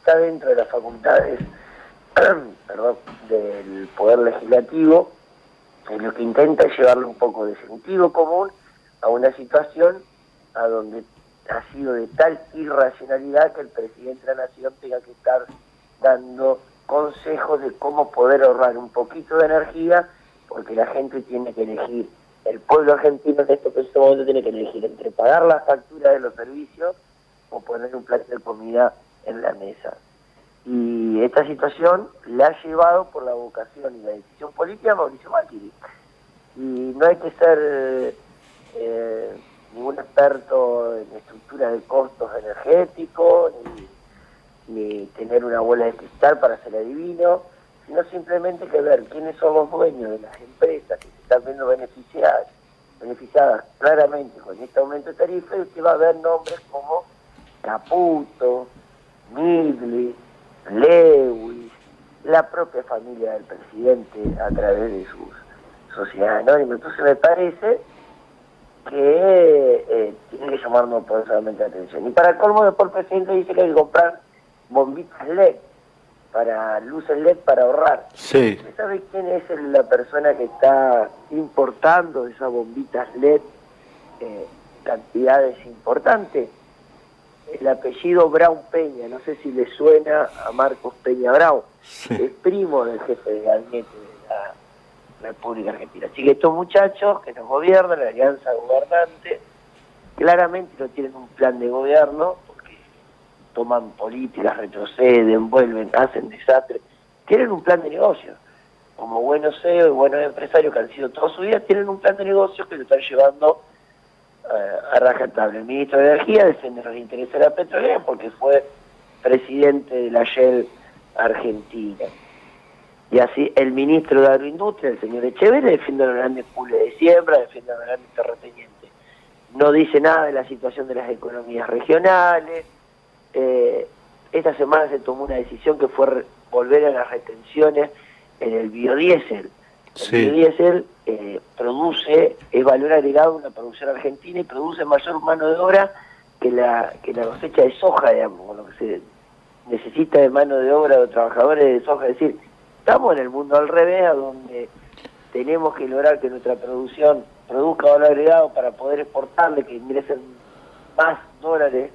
está dentro de las facultades perdón, del Poder Legislativo, lo que intenta es llevarle un poco de sentido común a una situación a donde ha sido de tal irracionalidad que el presidente de la Nación tenga que estar dando consejos de cómo poder ahorrar un poquito de energía, porque la gente tiene que elegir, el pueblo argentino en este preciso momento tiene que elegir entre pagar la factura de los servicios o poner un plato de comida en la mesa. Y esta situación la ha llevado por la vocación y la decisión política a Mauricio Macri. Y no hay que ser ningún experto en estructuras de costos energéticos, ni tener una bola de cristal para ser adivino, sino simplemente que ver quiénes son los dueños de las empresas que se están viendo beneficiadas claramente con este aumento de tarifa, y usted va a ver nombres como Caputo, Midley, Lewis, la propia familia del presidente a través de sus sociedades anónimas. Entonces me parece que tiene que llamarnos poderosamente la atención. Y para colmo, después el presidente dice que hay que comprar bombitas LED, luces LED para ahorrar. Sí. ¿Usted sabe quién es la persona que está importando esas bombitas LED cantidades importantes? El apellido Brown Peña, no sé si le suena a Marcos Peña Brown, Sí. es primo del jefe de gabinete de la República Argentina. Así que estos muchachos que nos gobiernan, la alianza gobernante, claramente no tienen un plan de gobierno, porque toman políticas, retroceden, vuelven, hacen desastres. Tienen un plan de negocio. Como buenos CEO y buenos empresarios que han sido toda su vida, tienen un plan de negocio que lo están llevando a rajatabla. El ministro de Energía defiende los intereses de la petrolera porque fue presidente de la Shell Argentina. Y así el ministro de Agroindustria, el señor Echeverría, defiende los grandes pools de siembra, defiende los grandes terratenientes. No dice nada de la situación de las economías regionales. Esta semana se tomó una decisión que fue volver a las retenciones en el biodiesel. Sí. El biodiesel es valor agregado en la producción argentina y produce mayor mano de obra que la cosecha de soja, digamos, con lo que se necesita de mano de obra de trabajadores de soja. Es decir, estamos en el mundo al revés, a donde tenemos que lograr que nuestra producción produzca valor agregado para poder exportarle, que ingresen más dólares,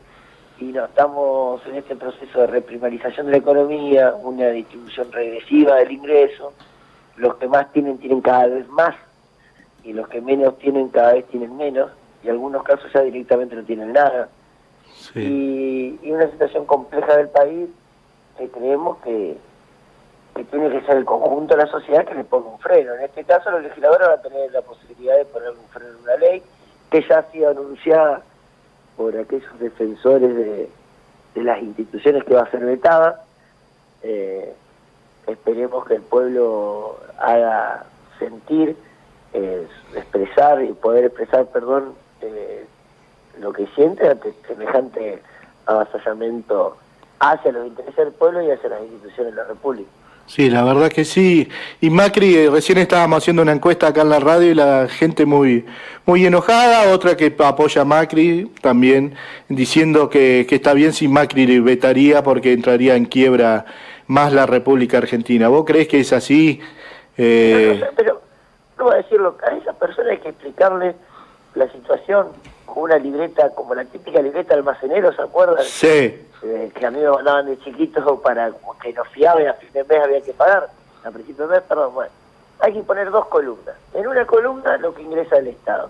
y no, estamos en este proceso de reprimarización de la economía, una distribución regresiva del ingreso. Los que más tienen cada vez más, y los que menos tienen cada vez tienen menos, y en algunos casos ya directamente no tienen nada. Sí. Y una situación compleja del país que creemos que tiene que ser el conjunto de la sociedad que le ponga un freno. En este caso los legisladores van a tener la posibilidad de poner un freno en una ley que ya ha sido anunciada por aquellos defensores de las instituciones que va a ser vetada. Esperemos que el pueblo haga sentir, expresar y poder expresar, lo que siente ante semejante avasallamiento hacia los intereses del pueblo y hacia las instituciones de la República. Sí, la verdad que sí. Y Macri, recién estábamos haciendo una encuesta acá en la radio y la gente muy enojada, otra que apoya a Macri también, diciendo que está bien si Macri vetaría porque entraría en quiebra más la República Argentina. ¿Vos creés que es así? No sé, pero no voy a decirlo, a esas personas hay que explicarles la situación con una libreta, como la típica libreta del almacenero, ¿se acuerdan? Sí. Que a mí me mandaban de chiquitos para que nos fiaban y a fin de mes había que pagar, a principio de mes, bueno. Hay que poner dos columnas. En una columna lo que ingresa el Estado.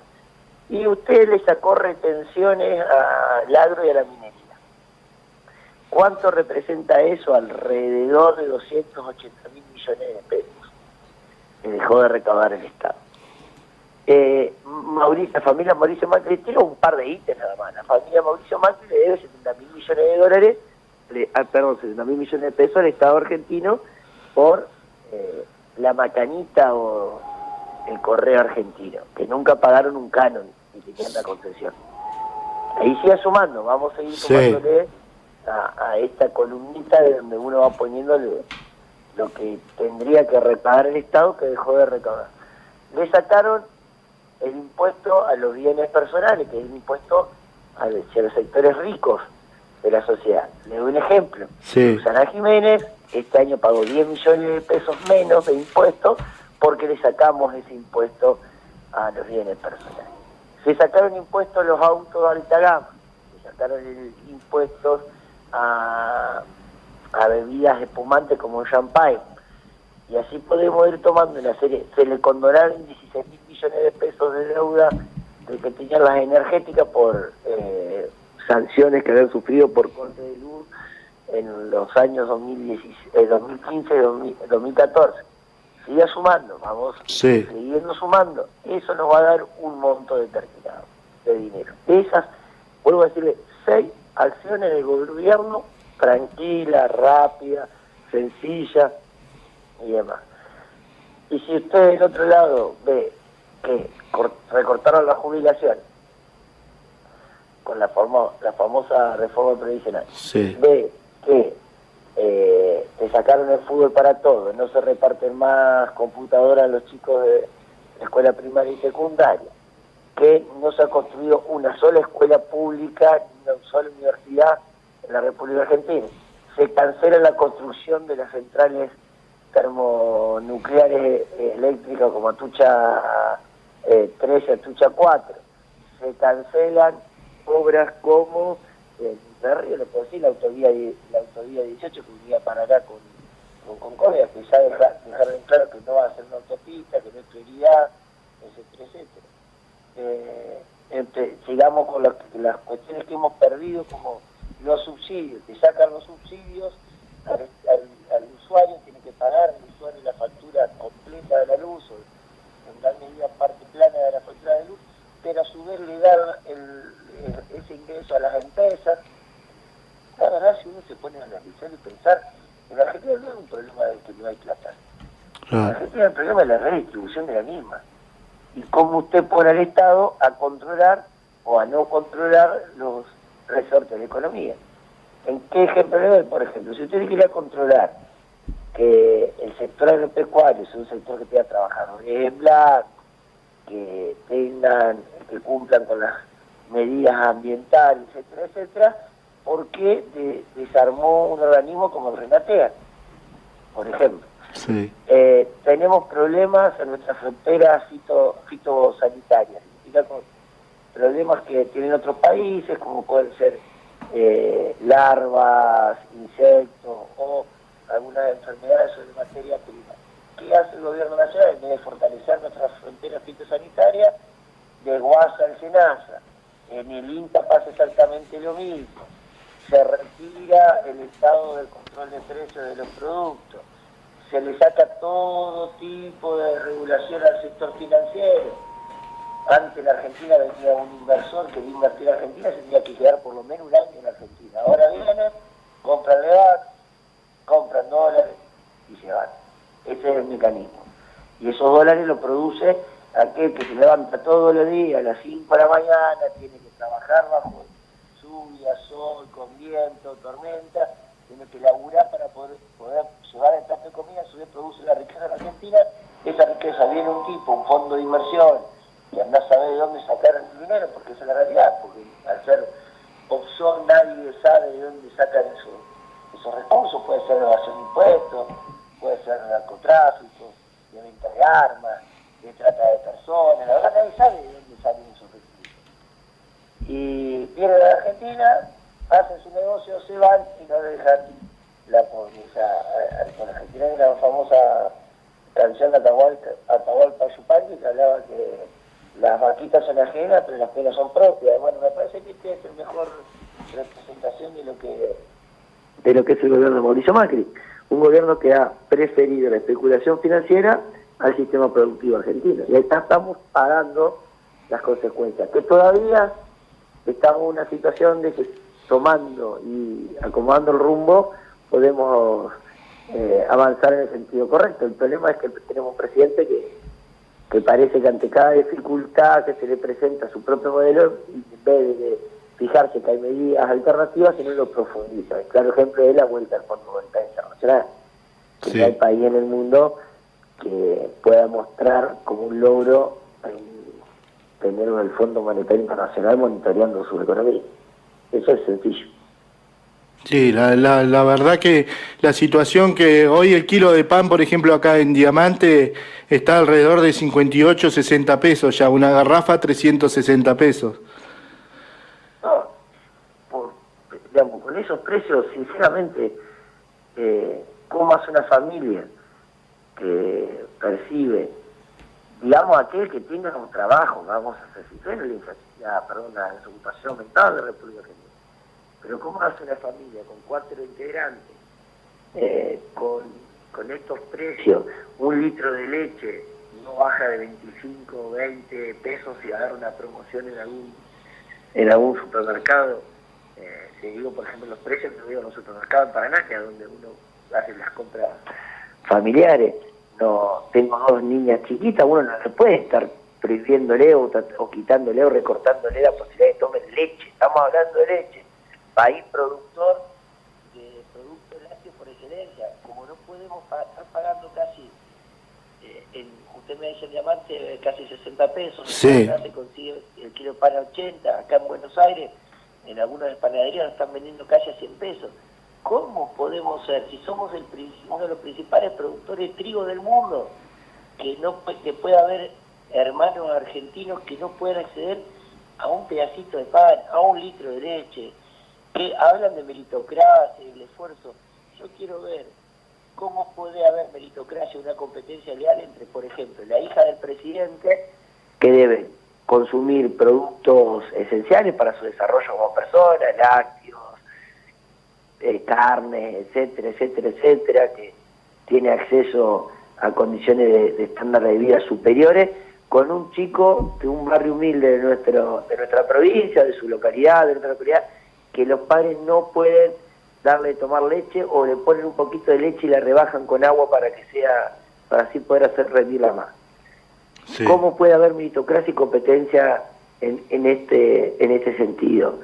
Y usted le sacó retenciones al agro y a la minería. ¿Cuánto representa eso? Alrededor de 280.000 millones de pesos que dejó de recaudar el Estado. La familia Mauricio Macri tiene un par de ítems nada más. La familia Mauricio Macri le debe 70.000 millones de dólares, 70.000 millones de pesos al Estado argentino por la Macanita o el Correo Argentino, que nunca pagaron un canon y tenían la concesión. Ahí sigue sumando, vamos a seguir sumándole a esta columnita de donde uno va poniéndole lo que tendría que recaudar el Estado que dejó de recaudar. Le sacaron el impuesto a los bienes personales, que es el impuesto hacia los sectores ricos de la sociedad. Le doy un ejemplo. Sí. Susana Jiménez este año pagó 10 millones de pesos menos de impuestos porque le sacamos ese impuesto a los bienes personales. Se sacaron impuestos a los autos de alta gama, se sacaron impuestos a bebidas espumantes como champagne, y así podemos ir tomando una serie. Se le condonaron 16 mil millones de pesos de deuda de que tenían las energéticas por sanciones que habían sufrido por corte de luz en los años 2015 y 2014. Sigue sumando, vamos siguiendo sumando. Eso nos va a dar un monto determinado de dinero. Esas, vuelvo a decirle, 6 acciones del gobierno, tranquila, rápida, sencilla y demás. Y si usted del otro lado ve que recortaron la jubilación con la famosa reforma previsional, ve que te sacaron el fútbol para todo, no se reparten más computadoras a los chicos de la escuela primaria y secundaria, que no se ha construido una sola escuela pública ni una sola universidad en la República Argentina, se cancela la construcción de las centrales termonucleares eléctricas como Atucha 3 y Atucha 4, se cancelan obras como Berrio, le puedo decir, la autovía 18 que unía Paraná con Concordia, que ya dejaron claro que no va a ser una autopista, que no es prioridad, etcétera, etcétera. Sigamos con las cuestiones que hemos perdido, como los subsidios, que sacan los subsidios al usuario, tiene que pagar el usuario la factura completa de la luz, o en gran medida parte plana de la factura de luz, pero a su vez le dan ese ingreso a las empresas. La verdad, si uno se pone a analizar y pensar, en la Argentina no es un problema de que no hay plata. En la Argentina el problema es la redistribución de la misma. Y cómo usted pone al Estado a controlar o a no controlar los resortes de la economía. ¿En qué ejemplo le doy? Por ejemplo, si usted quiere controlar que el sector agropecuario es un sector que tenga trabajadores en blanco, que cumplan con las medidas ambientales, etcétera, etcétera, ¿por qué desarmó un organismo como el Renatea, por ejemplo? Sí. Tenemos problemas en nuestras fronteras fitosanitarias, con problemas que tienen otros países, como pueden ser larvas, insectos o algunas enfermedades sobre materia prima. ¿Qué hace el gobierno nacional? En vez de fortalecer nuestras fronteras fitosanitarias, desguaza el SENASA. En el INTA pasa exactamente lo mismo. Se retira el estado del control de precios de los productos. Se le saca todo tipo de regulación al sector financiero. Antes la Argentina venía un inversor que vino a invertir en Argentina, se tenía que quedar por lo menos un año en Argentina. Ahora vienen, compran legal, compran dólares y se van. Ese es el mecanismo. Y esos dólares lo produce aquel que se levanta todos los días a las 5 de la mañana, tiene que trabajar bajo lluvia, sol, con viento, tormenta, tiene que laburar para poder llevar el plato de comida, a su vez produce la riqueza de Argentina. Esa riqueza viene un tipo, un fondo de inversión, que anda a saber de dónde sacar el dinero, porque esa es la realidad, porque al ser offshore nadie sabe de dónde sacan esos recursos. Puede ser evasión de impuestos, puede ser narcotráfico, de venta de armas, de trata de personas. La verdad nadie sabe de dónde salen esos recursos. Y vienen a la Argentina, hacen su negocio, se van y no dejan la pobreza. Con la Argentina hay una famosa canción de Atahualpa Yupanqui que hablaba que las vaquitas son ajenas, pero las penas son propias. Bueno, me parece que este es la mejor representación de lo que es el gobierno de Mauricio Macri. Un gobierno que ha preferido la especulación financiera al sistema productivo argentino. Y ahí estamos pagando las consecuencias. Que todavía estamos en una situación de que tomando y acomodando el rumbo podemos avanzar en el sentido correcto. El problema es que tenemos un presidente que parece que ante cada dificultad que se le presenta a su propio modelo, en vez de fijarse que hay medidas alternativas, sino lo profundiza. El claro ejemplo es la vuelta al Fondo Monetario Internacional. Que sí. No hay país en el mundo que pueda mostrar como un logro tener el Fondo Monetario Internacional monitoreando su economía. Eso es sencillo. Sí, la verdad que la situación que hoy el kilo de pan, por ejemplo, acá en Diamante, está alrededor de 58, 60 pesos ya, una garrafa 360 pesos. No, por, digamos, con esos precios, sinceramente, ¿cómo hace una familia que percibe, digamos, aquel que tenga un trabajo, vamos a hacer, si tiene la desocupación aumentada de la República Argentina? Pero ¿cómo hace una familia con 4 integrantes, con estos precios? Un litro de leche no baja de 25 o 20 pesos y agarra una promoción en algún supermercado. Si digo, por ejemplo, los precios que veo en los supermercados en Paraná, que es donde uno hace las compras familiares. No, tengo 2 niñas chiquitas, uno no le puede estar prohibiéndole o quitándole o recortándole la posibilidad de que tomen leche. Estamos hablando de leche, país productor de productos lácteos por excelencia. Como no podemos estar pagando casi, usted me dice Diamante, casi 60 pesos, Sí. acá se consigue el kilo de pan a 80, acá en Buenos Aires, en algunas panaderías lo están vendiendo casi a 100 pesos. ¿Cómo podemos ser, si somos uno de los principales productores de trigo del mundo, que pueda haber hermanos argentinos que no puedan acceder a un pedacito de pan, a un litro de leche, que hablan de meritocracia, el esfuerzo? Yo quiero ver cómo puede haber meritocracia, una competencia leal entre, por ejemplo, la hija del presidente, que debe consumir productos esenciales para su desarrollo como persona, lácteos, carne, etcétera, etcétera, etcétera, que tiene acceso a condiciones de estándar de vida superiores, con un chico de un barrio humilde de nuestra provincia, de su localidad, que los padres no pueden darle de tomar leche o le ponen un poquito de leche y la rebajan con agua para así poder hacer rendirla más. Sí. ¿Cómo puede haber meritocracia y competencia en este sentido?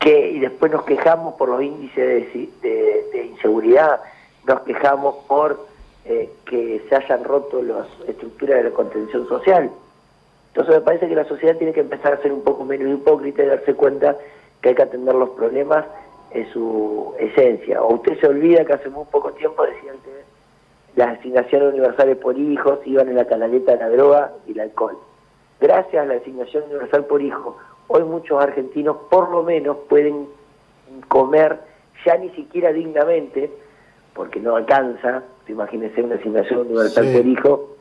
Y después nos quejamos por los índices de inseguridad, nos quejamos por que se hayan roto las estructuras de la contención social. Entonces me parece que la sociedad tiene que empezar a ser un poco menos hipócrita y darse cuenta que hay que atender los problemas en su esencia. O usted se olvida que hace muy poco tiempo decían que las asignaciones universales por hijos iban en la canaleta de la droga y el alcohol. Gracias a la asignación universal por hijo, hoy muchos argentinos por lo menos pueden comer ya ni siquiera dignamente, porque no alcanza, imagínense una asignación universal por hijo,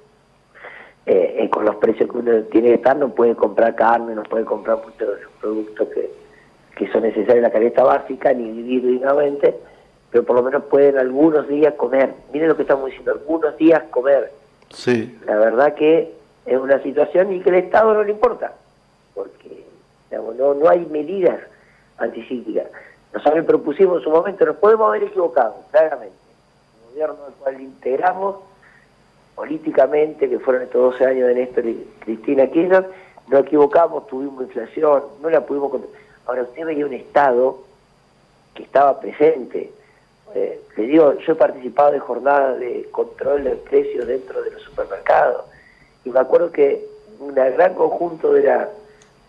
con los precios que uno tiene que estar, no puede comprar carne, no puede comprar muchos de los productos que son necesarios en la canasta básica, ni vivir dignamente, pero por lo menos pueden algunos días comer. Miren lo que estamos diciendo, algunos días comer. Sí. La verdad que es una situación y que al Estado no le importa, porque digamos, no hay medidas anticíclicas. Nosotros propusimos en su momento, nos podemos haber equivocado, claramente. El gobierno al cual integramos políticamente, que fueron estos 12 años de Néstor y Cristina Kirchner, nos equivocamos, tuvimos inflación, no la pudimos controlar. Ahora usted veía un Estado que estaba presente. Le digo, yo he participado de jornadas de control de precios dentro de los supermercados, y me acuerdo que un gran conjunto de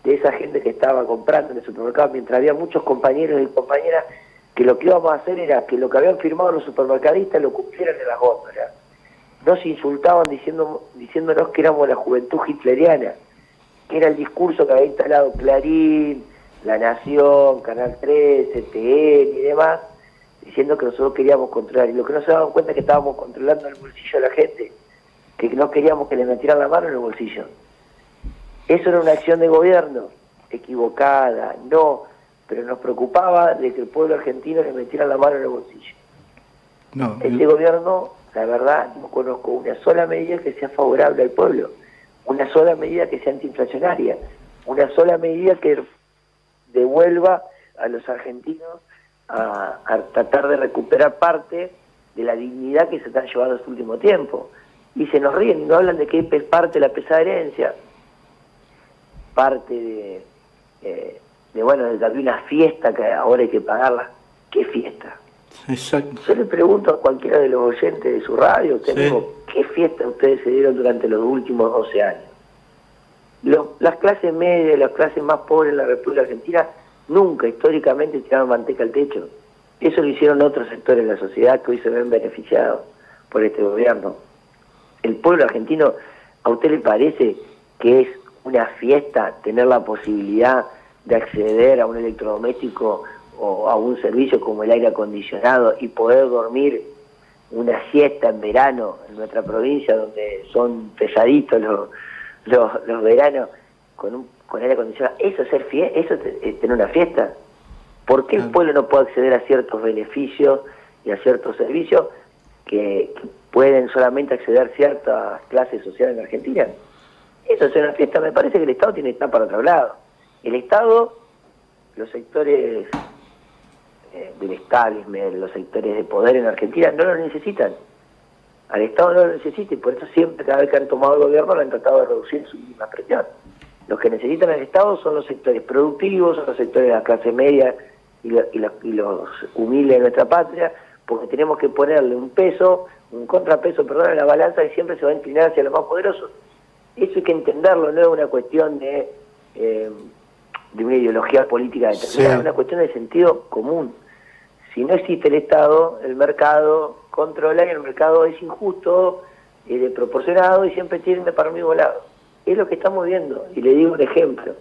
esa gente que estaba comprando en el supermercado, mientras había muchos compañeros y compañeras, que lo que íbamos a hacer era que lo que habían firmado los supermercadistas lo cumplieran en las góndolas. Nos insultaban diciéndonos que éramos la juventud hitleriana, que era el discurso que había instalado Clarín, La Nación, Canal 13, TN y demás, diciendo que nosotros queríamos controlar. Y lo que no se daban cuenta es que estábamos controlando el bolsillo de la gente, que no queríamos que le metieran la mano en el bolsillo. Eso era una acción de gobierno equivocada, no, pero nos preocupaba de que el pueblo argentino le metiera la mano en el bolsillo. No, este gobierno, la verdad, no conozco una sola medida que sea favorable al pueblo, una sola medida que sea antiinflacionaria, una sola medida que devuelva a los argentinos a tratar de recuperar parte de la dignidad que se están llevando este último tiempo. Y se nos ríen y no hablan de que es parte de la pesada herencia, parte de que había una fiesta que ahora hay que pagarla. ¿Qué fiesta? Exacto. Yo le pregunto a cualquiera de los oyentes de su radio, ¿qué fiesta ustedes se dieron durante los últimos 12 años? Las clases medias, las clases más pobres de la República Argentina nunca históricamente tiraron manteca al techo. Eso lo hicieron otros sectores de la sociedad que hoy se ven beneficiados por este gobierno. El pueblo argentino, ¿a usted le parece que es una fiesta tener la posibilidad de acceder a un electrodoméstico o a un servicio como el aire acondicionado y poder dormir una siesta en verano en nuestra provincia, donde son pesaditos los veranos con aire acondicionado? Eso es ser fiesta, eso es tener una fiesta. ¿Por qué el pueblo no puede acceder a ciertos beneficios y a ciertos servicios que pueden solamente acceder ciertas clases sociales en Argentina? Eso es una fiesta. Me parece que el Estado tiene que estar para otro lado. El Estado, los sectores del establishment, los sectores de poder en Argentina no lo necesitan. Al Estado no lo necesita, y por eso siempre, cada vez que han tomado el gobierno, lo han tratado de reducir su mínima presión. Los que necesitan al Estado son los sectores productivos, son los sectores de la clase media y los humildes de nuestra patria, porque tenemos que ponerle un contrapeso, en la balanza, y siempre se va a inclinar hacia lo más poderoso. Eso hay que entenderlo, no es una cuestión de una ideología política determinada, es una cuestión de sentido común. Si no existe el Estado, el mercado controla, y el mercado es injusto, es desproporcionado y siempre tiende para el mismo lado. Es lo que estamos viendo. Y le digo un ejemplo.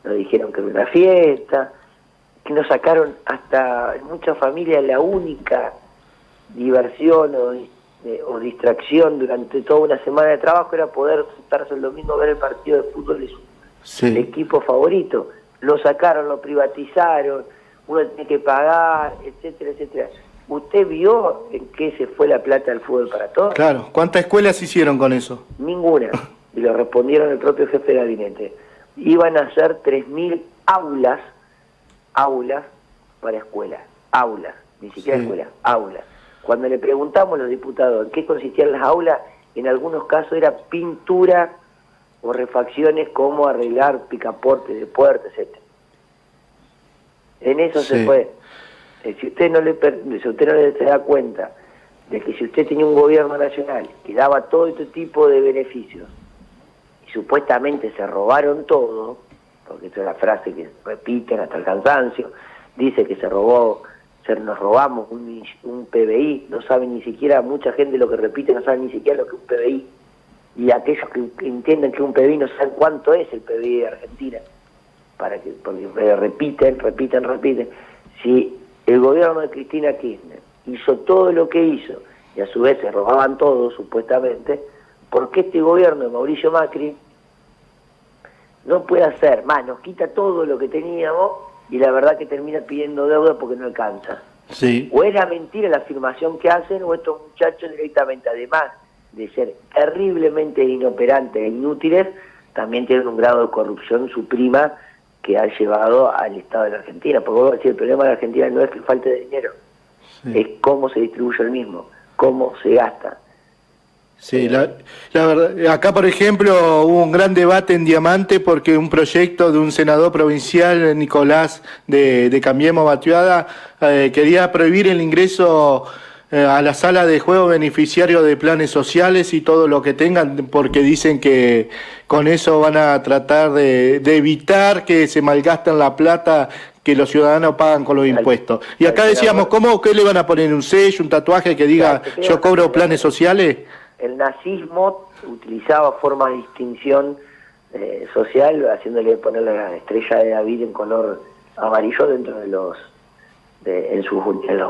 Nos dijeron que era una fiesta, que nos sacaron hasta en muchas familias la única diversión o distracción durante toda una semana de trabajo era poder sentarse el domingo a ver el partido de fútbol de su equipo favorito. Lo sacaron, lo privatizaron, uno tiene que pagar, etcétera, etcétera. ¿Usted vio en qué se fue la plata del fútbol para todos? Claro, ¿cuántas escuelas hicieron con eso? Ninguna, y lo respondieron el propio jefe de gabinete. Iban a hacer 3.000 aulas para escuelas, ni siquiera escuelas, aulas. Cuando le preguntamos a los diputados en qué consistían las aulas, en algunos casos era pintura o refacciones como arreglar picaportes de puertas, etc. En eso se fue. Si usted no se da cuenta de que si usted tenía un gobierno nacional que daba todo este tipo de beneficios y supuestamente se robaron todo, porque esa es la frase que repiten hasta el cansancio, dice que nos robamos un PBI, no saben ni siquiera, mucha gente lo que repite no saben ni siquiera lo que es un PBI, y aquellos que entienden que un PBI no saben cuánto es el PBI de Argentina, porque repiten. Si el gobierno de Cristina Kirchner hizo todo lo que hizo, y a su vez se robaban todo, supuestamente, ¿por qué este gobierno de Mauricio Macri no puede hacer más? Nos quita todo lo que teníamos y la verdad que termina pidiendo deuda porque no alcanza. O era mentira la afirmación que hacen, o estos muchachos directamente, además de ser terriblemente inoperantes e inútiles, también tienen un grado de corrupción suprema que ha llevado al Estado de la Argentina. Porque vuelvo a decir, el problema de la Argentina no es que falte dinero, es cómo se distribuye el mismo, cómo se gasta. Sí, la verdad, acá por ejemplo hubo un gran debate en Diamante porque un proyecto de un senador provincial, Nicolás de Cambiemos Batiuada, quería prohibir el ingreso a la sala de juego beneficiario de planes sociales y todo lo que tengan, porque dicen que con eso van a tratar de evitar que se malgasten la plata que los ciudadanos pagan con los impuestos. Y acá decíamos, ¿qué le van a poner? ¿Un sello, un tatuaje que diga yo cobro planes sociales? El nazismo utilizaba formas de distinción social, haciéndole poner la estrella de David en color amarillo dentro de los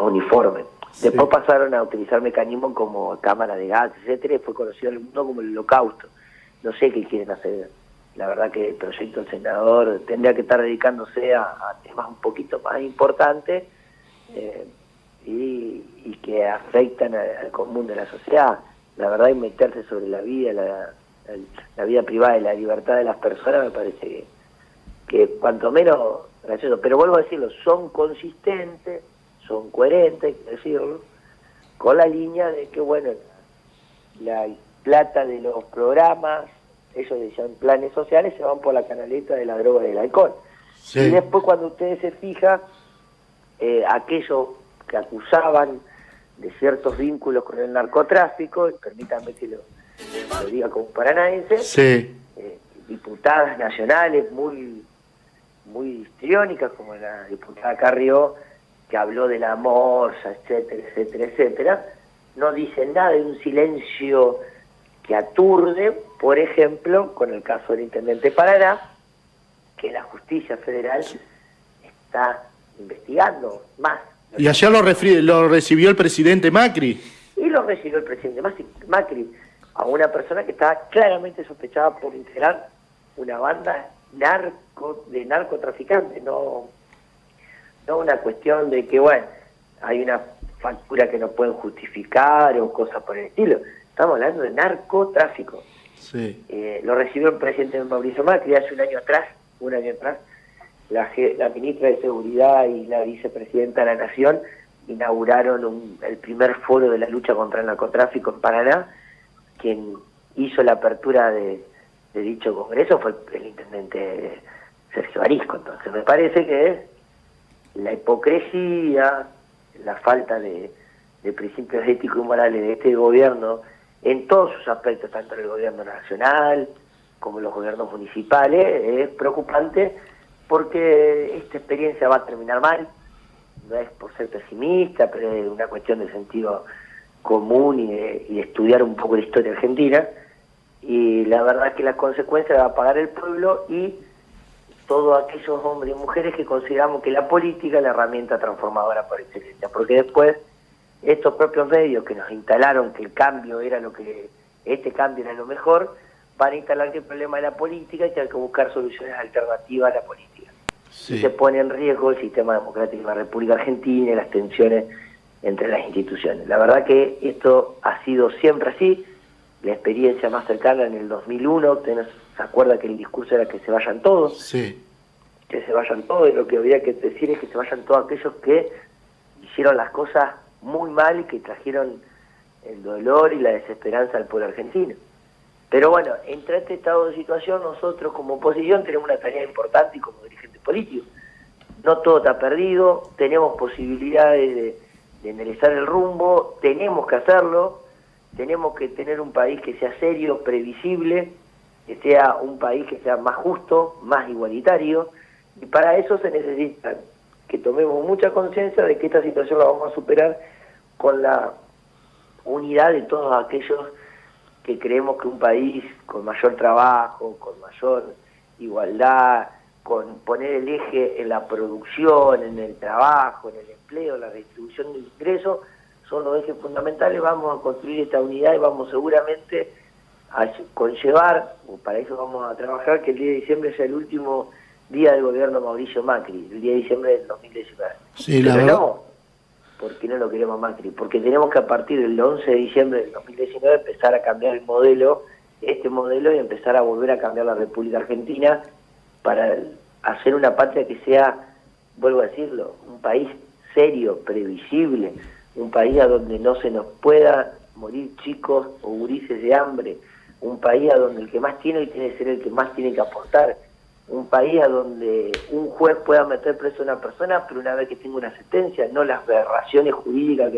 uniformes. Después pasaron a utilizar mecanismos como cámara de gas, etcétera, y fue conocido en el mundo como el Holocausto. No sé qué quieren hacer. La verdad que el proyecto del senador tendría que estar dedicándose a temas un poquito más importantes y que afectan al común de la sociedad. La verdad, y meterse sobre la vida, la vida privada y la libertad de las personas me parece que cuanto menos gracioso. Pero vuelvo a decirlo, son consistentes, son coherentes, hay que decirlo, con la línea de que, bueno, la plata de los programas, ellos decían planes sociales, se van por la canaleta de la droga y del alcohol. Y después, cuando ustedes se fijan, aquellos que acusaban de ciertos vínculos con el narcotráfico, y permítanme que lo diga como paranaense, diputadas nacionales muy histriónicas, como la diputada Carrió, que habló de la morsa, etcétera, etcétera, etcétera, no dice nada, de un silencio que aturde, por ejemplo, con el caso del intendente Paraná, que la justicia federal está investigando más. Y ayer lo recibió el presidente Macri. Y lo recibió el presidente Macri, a una persona que estaba claramente sospechada por integrar una banda de narcotraficantes, no una cuestión de que, bueno, hay una factura que no pueden justificar o cosas por el estilo. Estamos hablando de narcotráfico. Sí. Lo recibió el presidente Mauricio Macri hace un año atrás, la ministra de Seguridad y la vicepresidenta de la Nación inauguraron el primer foro de la lucha contra el narcotráfico en Paraná. Quien hizo la apertura de dicho congreso fue el intendente Sergio Arisco. Entonces me parece que la hipocresía, la falta de principios éticos y morales de este gobierno en todos sus aspectos, tanto en el gobierno nacional como en los gobiernos municipales, es preocupante, porque esta experiencia va a terminar mal. No es por ser pesimista, pero es una cuestión de sentido común y de estudiar un poco la historia argentina, y la verdad es que las consecuencias va a pagar el pueblo y todos aquellos hombres y mujeres que consideramos que la política es la herramienta transformadora por excelencia, porque después estos propios medios que nos instalaron que el cambio era este cambio era lo mejor, van a instalar que el problema es la política y que hay que buscar soluciones alternativas a la política. Sí. Y se pone en riesgo el sistema democrático de la República Argentina y las tensiones entre las instituciones. La verdad que esto ha sido siempre así. La experiencia más cercana en el 2001, usted se acuerda que el discurso era que se vayan todos. Sí. Que se vayan todos, y lo que habría que decir es que se vayan todos aquellos que hicieron las cosas muy mal y que trajeron el dolor y la desesperanza al pueblo argentino. Pero bueno, entre este estado de situación, nosotros como oposición tenemos una tarea importante y como dirigentes políticos. No todo está perdido, tenemos posibilidades de enderezar el rumbo, tenemos que hacerlo, tenemos que tener un país que sea serio, previsible, que sea un país que sea más justo, más igualitario, y para eso se necesita que tomemos mucha conciencia de que esta situación la vamos a superar con la unidad de todos aquellos que creemos que un país con mayor trabajo, con mayor igualdad, con poner el eje en la producción, en el trabajo, en el empleo, la redistribución del ingreso, son los ejes fundamentales. Vamos a construir esta unidad y vamos seguramente a conllevar, o para eso vamos a trabajar, que el día de diciembre sea el último día del gobierno Mauricio Macri, el día de diciembre del 2019. Sí, la verdad. ¿Por qué no lo queremos Macri? Porque tenemos que a partir del 11 de diciembre del 2019 empezar a cambiar el modelo, y empezar a volver a cambiar la República Argentina para hacer una patria que sea, vuelvo a decirlo, un país serio, previsible, un país a donde no se nos pueda morir chicos o gurises de hambre, un país a donde el que más tiene tiene que ser el que más tiene que aportar, un país a donde un juez pueda meter preso a una persona, pero una vez que tenga una sentencia, no las aberraciones jurídicas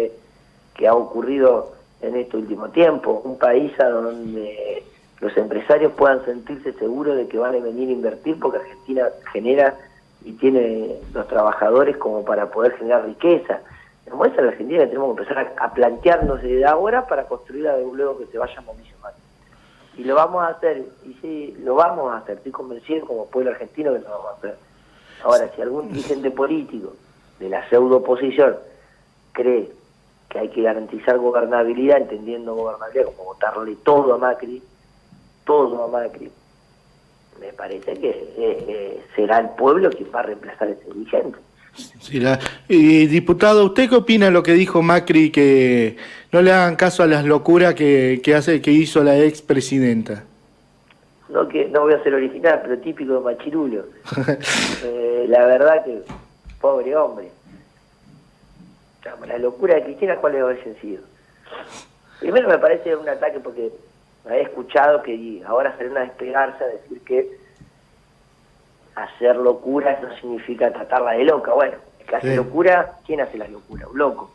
que ha ocurrido en este último tiempo, un país a donde los empresarios puedan sentirse seguros de que van a venir a invertir, porque Argentina genera y tiene los trabajadores como para poder generar riqueza. Como esa es la Argentina que tenemos que empezar a plantearnos desde ahora para construirla luego que se vaya Mauricio Macri. Y lo vamos a hacer, y sí, lo vamos a hacer, estoy convencido como pueblo argentino que lo vamos a hacer. Ahora, si algún dirigente político de la pseudo oposición cree que hay que garantizar gobernabilidad, entendiendo gobernabilidad como votarle todo a Macri, me parece que será el pueblo quien va a reemplazar a ese dirigente. Sí, diputado, ¿usted qué opina de lo que dijo Macri, que no le hagan caso a las locuras que hizo la expresidenta? No voy a ser original, pero típico de Machirulo. La verdad que, pobre hombre. La locura de Cristina, ¿cuál debe haber sido? Primero me parece un ataque porque he escuchado que ahora salen a despegarse a decir que hacer locuras no significa tratarla de loca. Bueno, el que hace locura, ¿quién hace la locura? Un loco.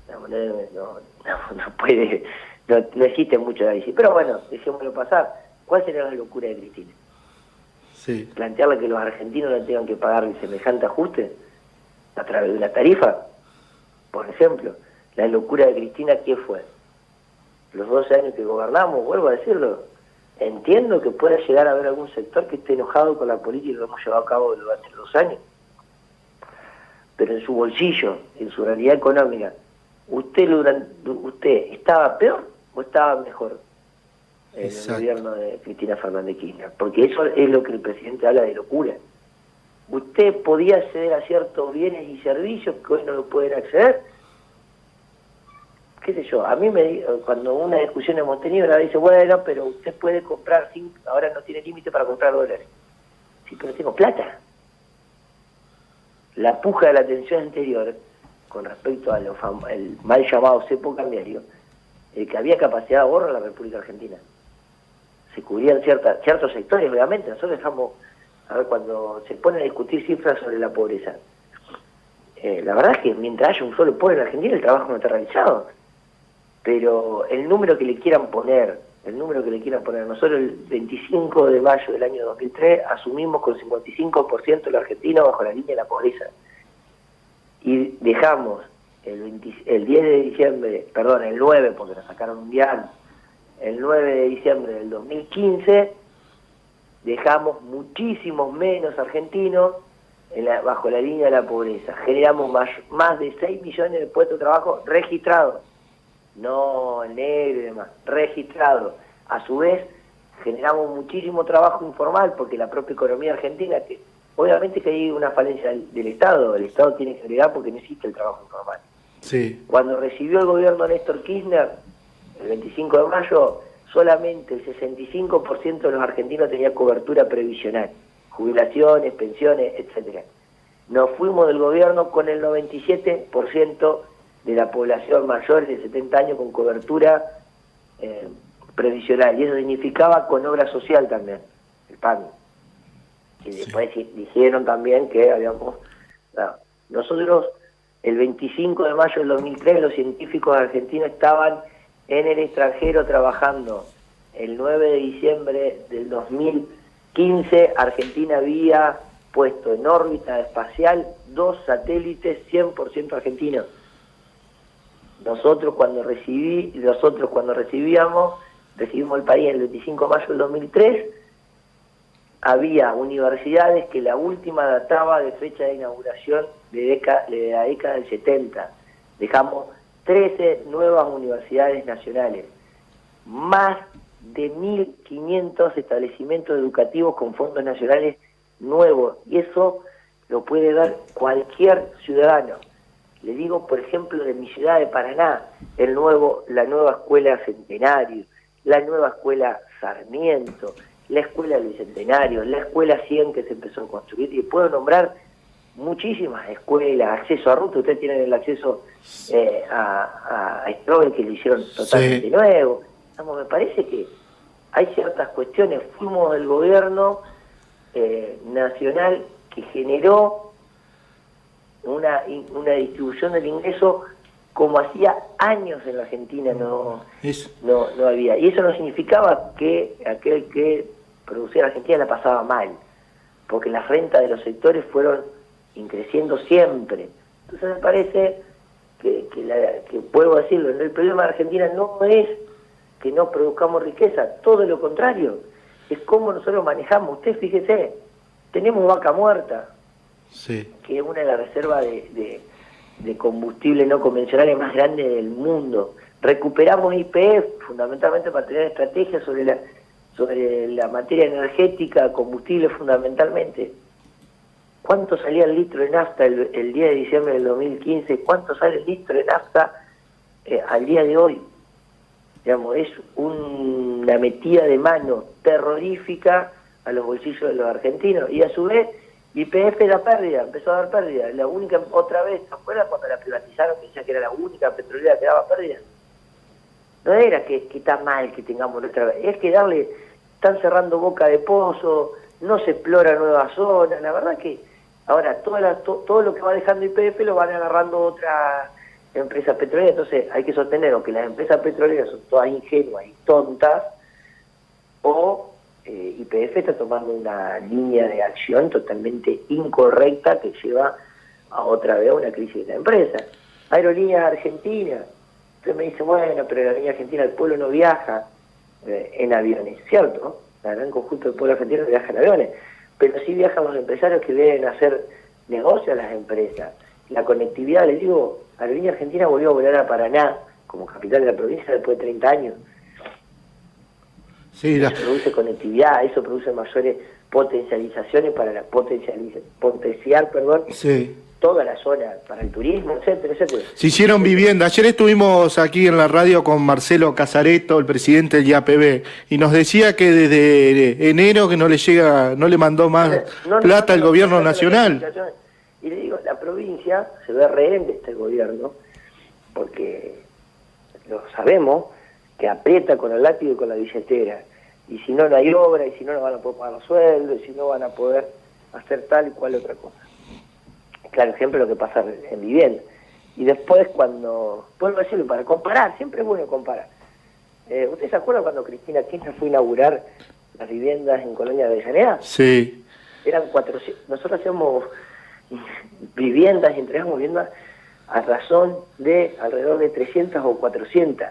No puede, no existe mucho de ahí. Pero bueno, dejémoslo pasar. ¿Cuál sería la locura de Cristina? Sí. ¿Plantearle que los argentinos no tengan que pagar semejante ajuste? a través de una tarifa, por ejemplo. La locura de Cristina, ¿qué fue? Los 12 años que gobernamos, vuelvo a decirlo, entiendo que pueda llegar a haber algún sector que esté enojado con la política que lo hemos llevado a cabo durante los 2 años, pero en su bolsillo, en su realidad económica, ¿usted estaba peor o estaba mejor en el gobierno de Cristina Fernández de Kirchner? Porque eso es lo que el presidente habla de locura. ¿Usted podía acceder a ciertos bienes y servicios que hoy no lo pueden acceder? Qué sé yo, a mí cuando una discusión hemos tenido, la dice, bueno, pero usted puede comprar, ahora no tiene límite para comprar dólares. Sí, pero tengo plata. La puja de la atención anterior, con respecto al mal llamado cepo cambiario, que había capacidad de ahorro en la República Argentina. Se cubrían ciertos sectores, obviamente. Nosotros dejamos, a ver, cuando se ponen a discutir cifras sobre la pobreza, la verdad es que mientras haya un solo pobre en Argentina, el trabajo no está realizado. Pero el número que le quieran poner, nosotros el 25 de mayo del año 2003 asumimos con 55% de los argentinos bajo la línea de la pobreza. Y dejamos el 10 de diciembre, perdón, el 9, porque nos sacaron un día, el 9 de diciembre del 2015, dejamos muchísimos menos argentinos bajo la línea de la pobreza. Generamos más de 6 millones de puestos de trabajo registrados. No en negro y demás, registrado. A su vez, generamos muchísimo trabajo informal, porque la propia economía argentina, que obviamente que hay una falencia del Estado, el Estado tiene que agregar porque no existe el trabajo informal. Sí. Cuando recibió el gobierno Néstor Kirchner, el 25 de mayo, solamente el 65% de los argentinos tenía cobertura previsional, jubilaciones, pensiones, etcétera. Nos fuimos del gobierno con el 97% de la población mayor de 70 años con cobertura previsional, y eso significaba con obra social también, el PAMI. Y después dijeron también que habíamos... Nosotros, el 25 de mayo del 2003, los científicos argentinos estaban en el extranjero trabajando. El 9 de diciembre del 2015, Argentina había puesto en órbita espacial 2 satélites 100% argentinos. Nosotros cuando recibimos el país el 25 de mayo del 2003, había universidades que la última databa de fecha de inauguración de la década del 70. Dejamos 13 nuevas universidades nacionales, más de 1.500 establecimientos educativos con fondos nacionales nuevos, y eso lo puede dar cualquier ciudadano. Le digo, por ejemplo, de mi ciudad de Paraná, la nueva escuela Centenario, la nueva escuela Sarmiento, la escuela Bicentenario, la escuela 100 que se empezó a construir, y puedo nombrar muchísimas escuelas, acceso a ruta. Ustedes tienen el acceso a Strobel, que lo hicieron totalmente nuevo. Me parece que hay ciertas cuestiones. Fuimos del gobierno nacional que generó una distribución del ingreso como hacía años en la Argentina no había. Y eso no significaba que aquel que producía en Argentina la pasaba mal, porque las rentas de los sectores fueron creciendo siempre. Entonces me parece que vuelvo a decirlo, el problema de Argentina no es que no produzcamos riqueza, todo lo contrario, es cómo nosotros manejamos. Usted fíjese, tenemos vaca muerta, que es una de las reservas de combustible no convencionales más grandes del mundo. Recuperamos YPF fundamentalmente para tener estrategias sobre la materia energética, combustible fundamentalmente. ¿Cuánto salía el litro de nafta el 10 de diciembre del 2015? ¿Cuánto sale el litro de nafta al día de hoy? Digamos, es una metida de mano terrorífica a los bolsillos de los argentinos, y a su vez YPF da pérdida, empezó a dar pérdida. La única, otra vez, ¿se acuerdan cuando la privatizaron, que decía que era la única petrolera que daba pérdida? No era que está mal que tengamos otra vez, es que están cerrando boca de pozo, no se explora nuevas zonas. La verdad que ahora todo lo que va dejando YPF lo van agarrando otras empresas petroleras. Entonces hay que sostener o que las empresas petroleras son todas ingenuas y tontas, o YPF está tomando una línea de acción totalmente incorrecta que lleva a otra vez una crisis de la empresa. Aerolíneas Argentinas. Usted me dice, bueno, pero Aerolínea Argentina, el pueblo no viaja en aviones, ¿cierto? El gran conjunto del pueblo argentino no viaja en aviones, pero sí viajan los empresarios que vienen a hacer negocio a las empresas. La conectividad, les digo, Aerolínea Argentina volvió a volar a Paraná como capital de la provincia después de 30 años. Sí, eso produce conectividad, eso produce mayores potencializaciones para potenciar, sí, toda la zona para el turismo, etcétera, etcétera. Se hicieron vivienda. Ayer estuvimos aquí en la radio con Marcelo Casareto, el presidente del IAPB, y nos decía que desde enero que no le mandó más plata al gobierno nacional. Y le digo, la provincia se ve rehén de este gobierno, porque lo sabemos, que aprieta con el látigo y con la billetera. Y si no, no hay obra, y si no, no van a poder pagar los sueldos, y si no, van a poder hacer tal y cual otra cosa. Claro, ejemplo lo que pasa en vivienda. Y después cuando, vuelvo a decirlo, para comparar, siempre es bueno comparar. ¿Usted se acuerda cuando Cristina Kirchner fue a inaugurar las viviendas en Colonia de Avellaneda? Sí. Eran 400, nosotros hacíamos viviendas y entregamos viviendas a razón de alrededor de 300 o 400.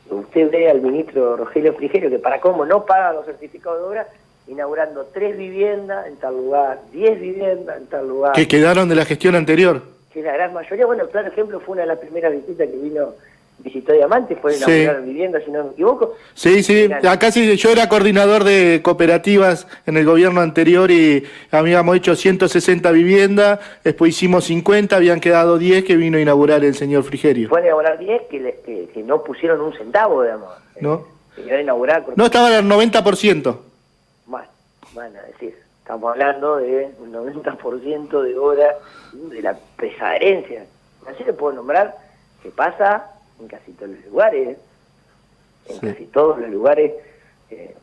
Usted ve al ministro Rogelio Frigerio, que para cómo no paga los certificados de obra, inaugurando 3 viviendas en tal lugar, 10 viviendas en tal lugar. Que quedaron de la gestión anterior. Que la gran mayoría, bueno, claro ejemplo, fue una de las primeras visitas que visitó Diamante, fue inaugurar viviendas, si no me equivoco. Sí, sí, acá sí, yo era coordinador de cooperativas en el gobierno anterior y habíamos hecho 160 viviendas, después hicimos 50, habían quedado 10 que vino a inaugurar el señor Frigerio. Fue a inaugurar 10 que no pusieron un centavo, digamos. ¿No? Que inaugurar no, estaban al 90%. Bueno, es decir, estamos hablando de un 90% de obra de la pesadencia. Así le puedo nombrar que pasa en casi todos los lugares. Casi todos los lugares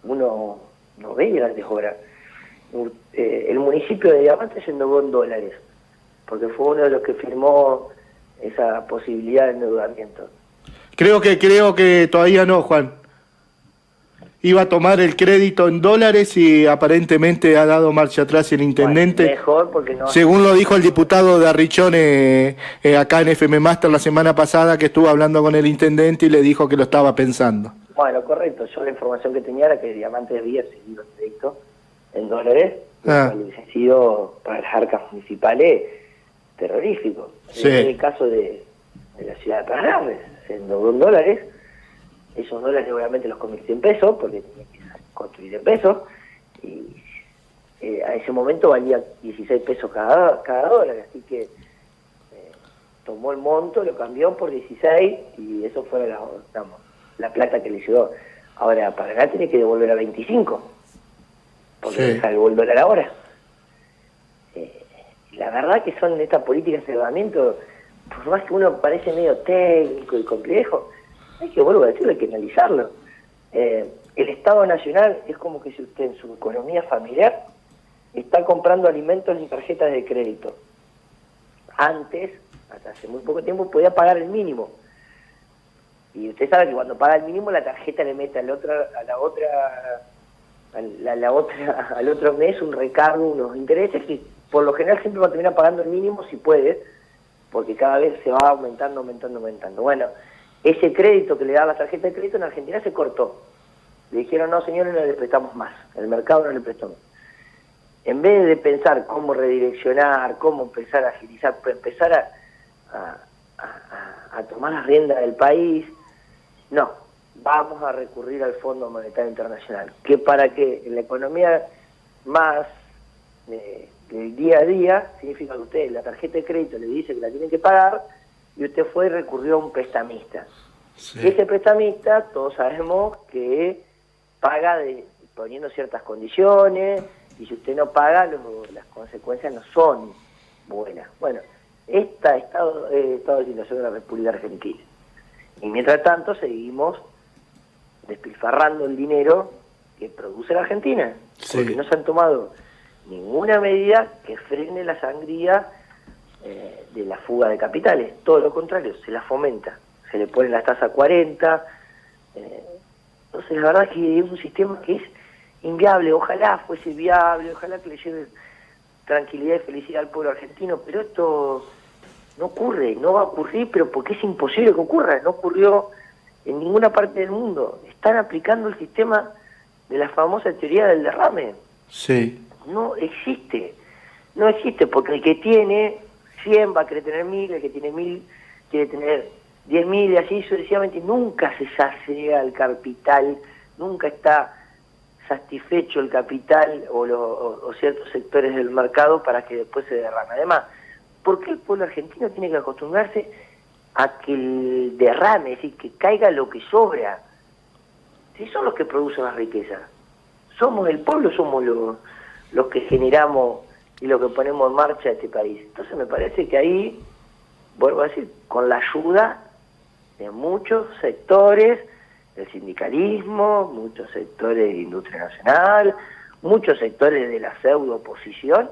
uno no ve grandes obras. El municipio de Diamante se endeudó en dólares, porque fue uno de los que firmó esa posibilidad de endeudamiento. Creo que todavía no, Juan. Iba a tomar el crédito en dólares y aparentemente ha dado marcha atrás el intendente. Bueno, mejor porque no. Según lo dijo el diputado de Arrichón acá en FM Master la semana pasada, que estuvo hablando con el intendente y le dijo que lo estaba pensando. Bueno, correcto. Yo la información que tenía era que Diamante había seguido el crédito en dólares, lo cual hubiese sido para las arcas municipales terrorífico. Sí. En el caso de la ciudad de Paraná, se endeudó en dólares. Esos dólares obviamente los convirtió en pesos, porque tenía que construir en pesos, y a ese momento valía 16 pesos cada dólar, así que tomó el monto, lo cambió por 16, y eso fue la plata que le llegó. Ahora, Paraná tiene que devolver a 25, porque deja de volver ahora. La verdad que son estas políticas de endeudamiento, por más que uno parece medio técnico y complejo, hay que, vuelvo a decirlo, hay que analizarlo. El Estado Nacional es como que si usted en su economía familiar está comprando alimentos en tarjetas de crédito. Antes, hasta hace muy poco tiempo, podía pagar el mínimo. Y usted sabe que cuando paga el mínimo la tarjeta le mete al otro mes un recargo, unos intereses que por lo general siempre va a terminar pagando el mínimo si puede, porque cada vez se va aumentando. Bueno, ese crédito que le da la tarjeta de crédito en Argentina se cortó. Le dijeron, no señores, no le prestamos más. El mercado no le prestó más. En vez de pensar cómo redireccionar, cómo empezar a agilizar, empezar a tomar las riendas del país, no, vamos a recurrir al Fondo Monetario Internacional. Que para que en la economía más del día a día, significa que usted la tarjeta de crédito le dice que la tienen que pagar, y usted fue y recurrió a un prestamista. Sí. Ese prestamista, todos sabemos que paga poniendo ciertas condiciones, y si usted no paga, las consecuencias no son buenas. Bueno, esta estado de situación de la República Argentina. Y mientras tanto seguimos despilfarrando el dinero que produce la Argentina, porque no se han tomado ninguna medida que frene la sangría de la fuga de capitales. Todo lo contrario, se la fomenta, se le pone la tasa 40. Entonces la verdad es que es un sistema que es inviable. Ojalá fuese viable, ojalá que le lleven tranquilidad y felicidad al pueblo argentino, pero esto no ocurre, no va a ocurrir, pero porque es imposible que ocurra, no ocurrió en ninguna parte del mundo. Están aplicando el sistema de la famosa teoría del derrame. Sí. No existe, no existe, porque el que tiene 100 va a querer tener 1000, el que tiene 1000 quiere tener 10.000 y así sucesivamente. Nunca se sacea el capital, nunca está satisfecho el capital o ciertos sectores del mercado para que después se derrame. Además, ¿por qué el pueblo argentino tiene que acostumbrarse a que el derrame, es decir, que caiga lo que sobra? Si son los que producen la riqueza. Somos el pueblo, somos los que generamos y los que ponemos en marcha este país. Entonces me parece que ahí, vuelvo a decir, con la ayuda de muchos sectores del sindicalismo, muchos sectores de Industria Nacional, muchos sectores de la pseudo-oposición,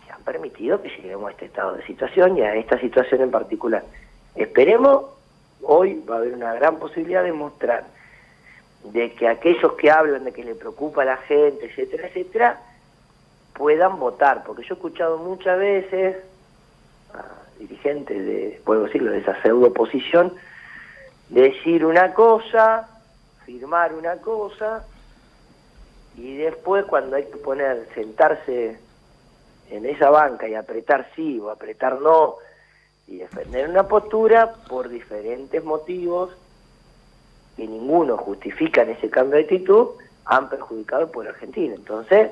que han permitido que lleguemos a este estado de situación y a esta situación en particular. Esperemos, hoy va a haber una gran posibilidad de mostrar de que aquellos que hablan de que le preocupa a la gente, etcétera, etcétera, puedan votar, porque yo he escuchado muchas veces a dirigentes de, puedo decirlo, de esa pseudo-oposición, decir una cosa, firmar una cosa, y después cuando hay que sentarse en esa banca y apretar sí o apretar no, y defender una postura por diferentes motivos, que ninguno justifican ese cambio de actitud, han perjudicado al pueblo argentino. Entonces,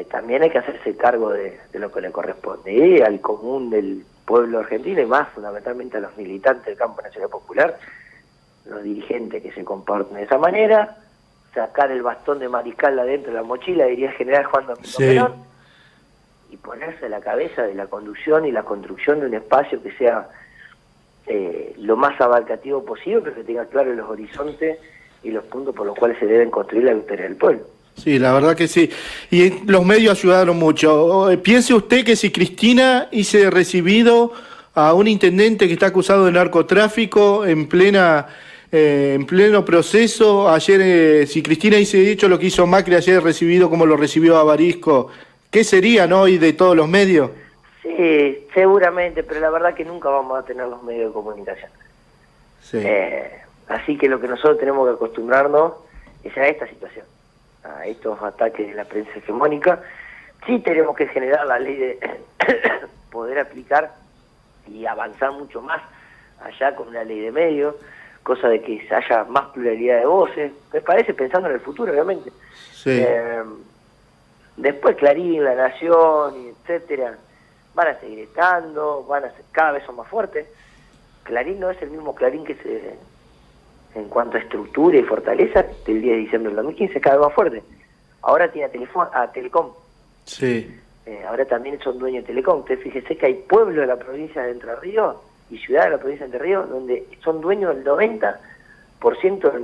también hay que hacerse cargo de lo que le corresponde, y al común del pueblo argentino, y más fundamentalmente a los militantes del Campo Nacional Popular, los dirigentes que se comporten de esa manera, sacar el bastón de mariscal adentro de la mochila, diría el general Juan Domingo Perón, y ponerse a la cabeza de la conducción y la construcción de un espacio que sea lo más abarcativo posible, pero que tenga claro los horizontes y los puntos por los cuales se deben construir la victoria del pueblo. Sí, la verdad que sí. Y los medios ayudaron mucho. Piense usted que si Cristina hice recibido a un intendente que está acusado de narcotráfico en pleno proceso, ayer, si Cristina hice hecho lo que hizo Macri ayer, recibido como lo recibió a Barisco, ¿qué serían hoy de todos los medios? Sí, seguramente, pero la verdad que nunca vamos a tener los medios de comunicación. Sí. Así que lo que nosotros tenemos que acostumbrarnos es a esta situación, a estos ataques de la prensa hegemónica. Sí tenemos que generar la ley de poder aplicar y avanzar mucho más allá con una ley de medios, cosa de que haya más pluralidad de voces, me parece, pensando en el futuro, obviamente. Sí. Después Clarín, La Nación, etcétera, van a seguir estando, cada vez son más fuertes. Clarín no es el mismo Clarín que en cuanto a estructura y fortaleza del 10 de diciembre del 2015, es cada vez más fuerte. Ahora tiene a Telecom. Sí. Ahora también son dueños de Telecom. Usted fíjese que hay pueblos de la provincia de Entre Ríos y ciudades de la provincia de Entre Ríos donde son dueños del 90% del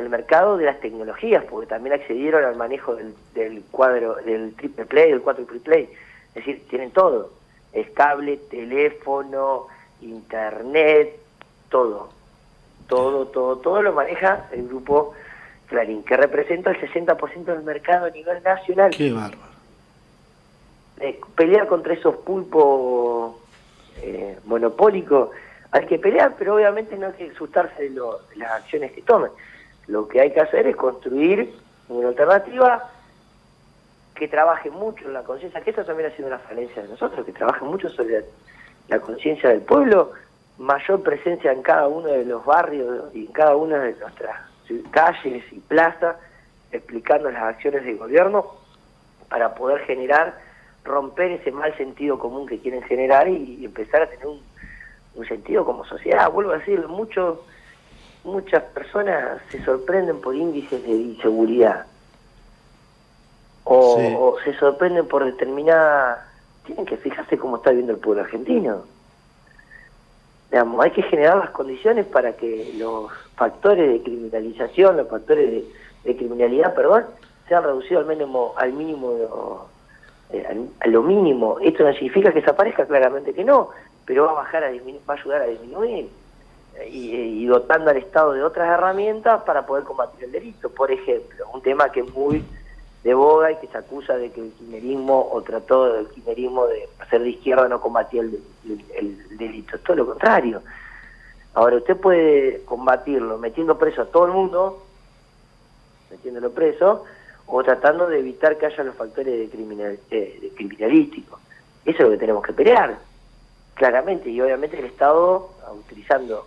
mercado de las tecnologías, porque también accedieron al manejo del triple play, del cuádruple play. Es decir, tienen todo, es cable, teléfono, internet, todo lo maneja el grupo Clarín, que representa el 60% del mercado a nivel nacional. Qué bárbaro. Pelear contra esos pulpos monopólicos, hay que pelear, pero obviamente no hay que asustarse de las acciones que tomen. Lo que hay que hacer es construir una alternativa que trabaje mucho en la conciencia, que esto también ha sido una falencia de nosotros, que trabaje mucho sobre la conciencia del pueblo, mayor presencia en cada uno de los barrios y en cada una de nuestras calles y plazas, explicando las acciones del gobierno para poder romper ese mal sentido común que quieren generar y empezar a tener un sentido como sociedad. Vuelvo a decir, muchas personas se sorprenden por índices de inseguridad o se sorprenden por determinada... Tienen que fijarse cómo está viviendo el pueblo argentino. Digamos, hay que generar las condiciones para que los factores de criminalización, los factores de criminalidad, sean reducidos al mínimo, a lo mínimo. Esto no significa que desaparezca, claramente que no, pero va a ayudar a disminuir y dotando al Estado de otras herramientas para poder combatir el delito. Por ejemplo, un tema que es muy de boga y que se acusa de que el kirchnerismo, o trató del kirchnerismo de hacer de izquierda, no combatía el delito. Todo lo contrario. Ahora, usted puede combatirlo metiendo preso a todo el mundo, metiéndolo preso, o tratando de evitar que haya los factores de criminalísticos. Eso es lo que tenemos que pelear, claramente, y obviamente el Estado utilizando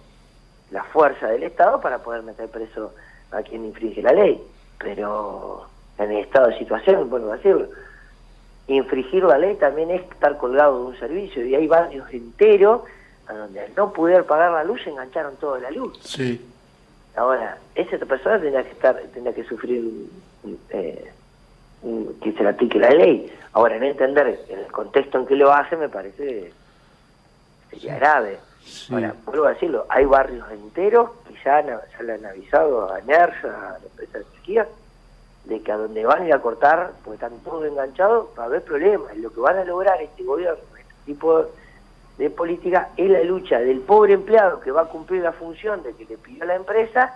la fuerza del Estado para poder meter preso a quien infringe la ley. Pero en el estado de situación, vuelvo a decirlo, infringir la ley también es estar colgado de un servicio, y hay barrios enteros a donde al no poder pagar la luz se engancharon toda la luz. Sí. Ahora, esa persona tendría que sufrir que se le aplique la ley. Ahora, no entender el contexto en que lo hace me parece sería grave. Sí. Ahora, vuelvo a decirlo, hay barrios enteros que ya le han avisado a NERSA, a la empresa de energía, de que a donde van a ir a cortar, porque están todos enganchados, va a haber problemas. Lo que van a lograr este gobierno, este tipo de política, es la lucha del pobre empleado que va a cumplir la función de que le pidió la empresa,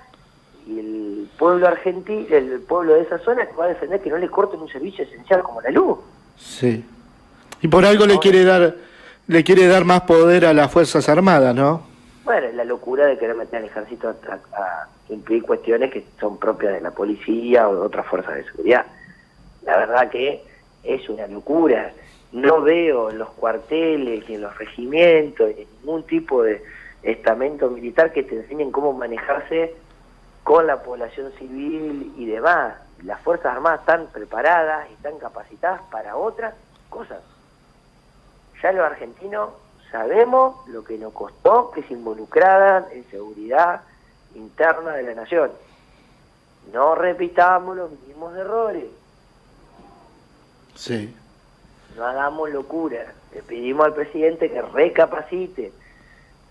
y el pueblo argentino, el pueblo de esa zona, que va a defender que no le corten un servicio esencial como la luz. Sí. Y por algo le quiere dar más poder a las Fuerzas Armadas, ¿no? Bueno, la locura de querer meter al ejército a cumplir cuestiones que son propias de la policía o de otras fuerzas de seguridad. La verdad que es una locura. No veo en los cuarteles, ni en los regimientos, ni en ningún tipo de estamento militar que te enseñen cómo manejarse con la población civil y demás. Las Fuerzas Armadas están preparadas y están capacitadas para otras cosas. Ya los argentinos sabemos lo que nos costó que se involucraran en seguridad interna de la nación. No repitamos los mismos errores. Sí. No hagamos locura. Le pedimos al presidente que recapacite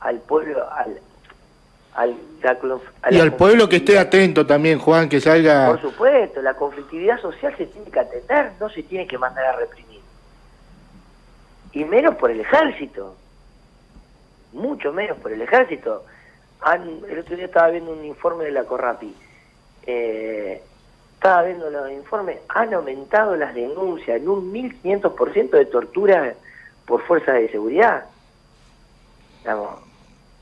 al pueblo, y al pueblo que esté atento también, Juan, que salga... Por supuesto, la conflictividad social se tiene que atender, no se tiene que mandar a reprimir. Y menos por el ejército. Mucho menos por el ejército. El otro día estaba viendo un informe de la Corrapi. Estaba viendo los informes, han aumentado las denuncias en un 1500% de tortura por fuerzas de seguridad. Digamos,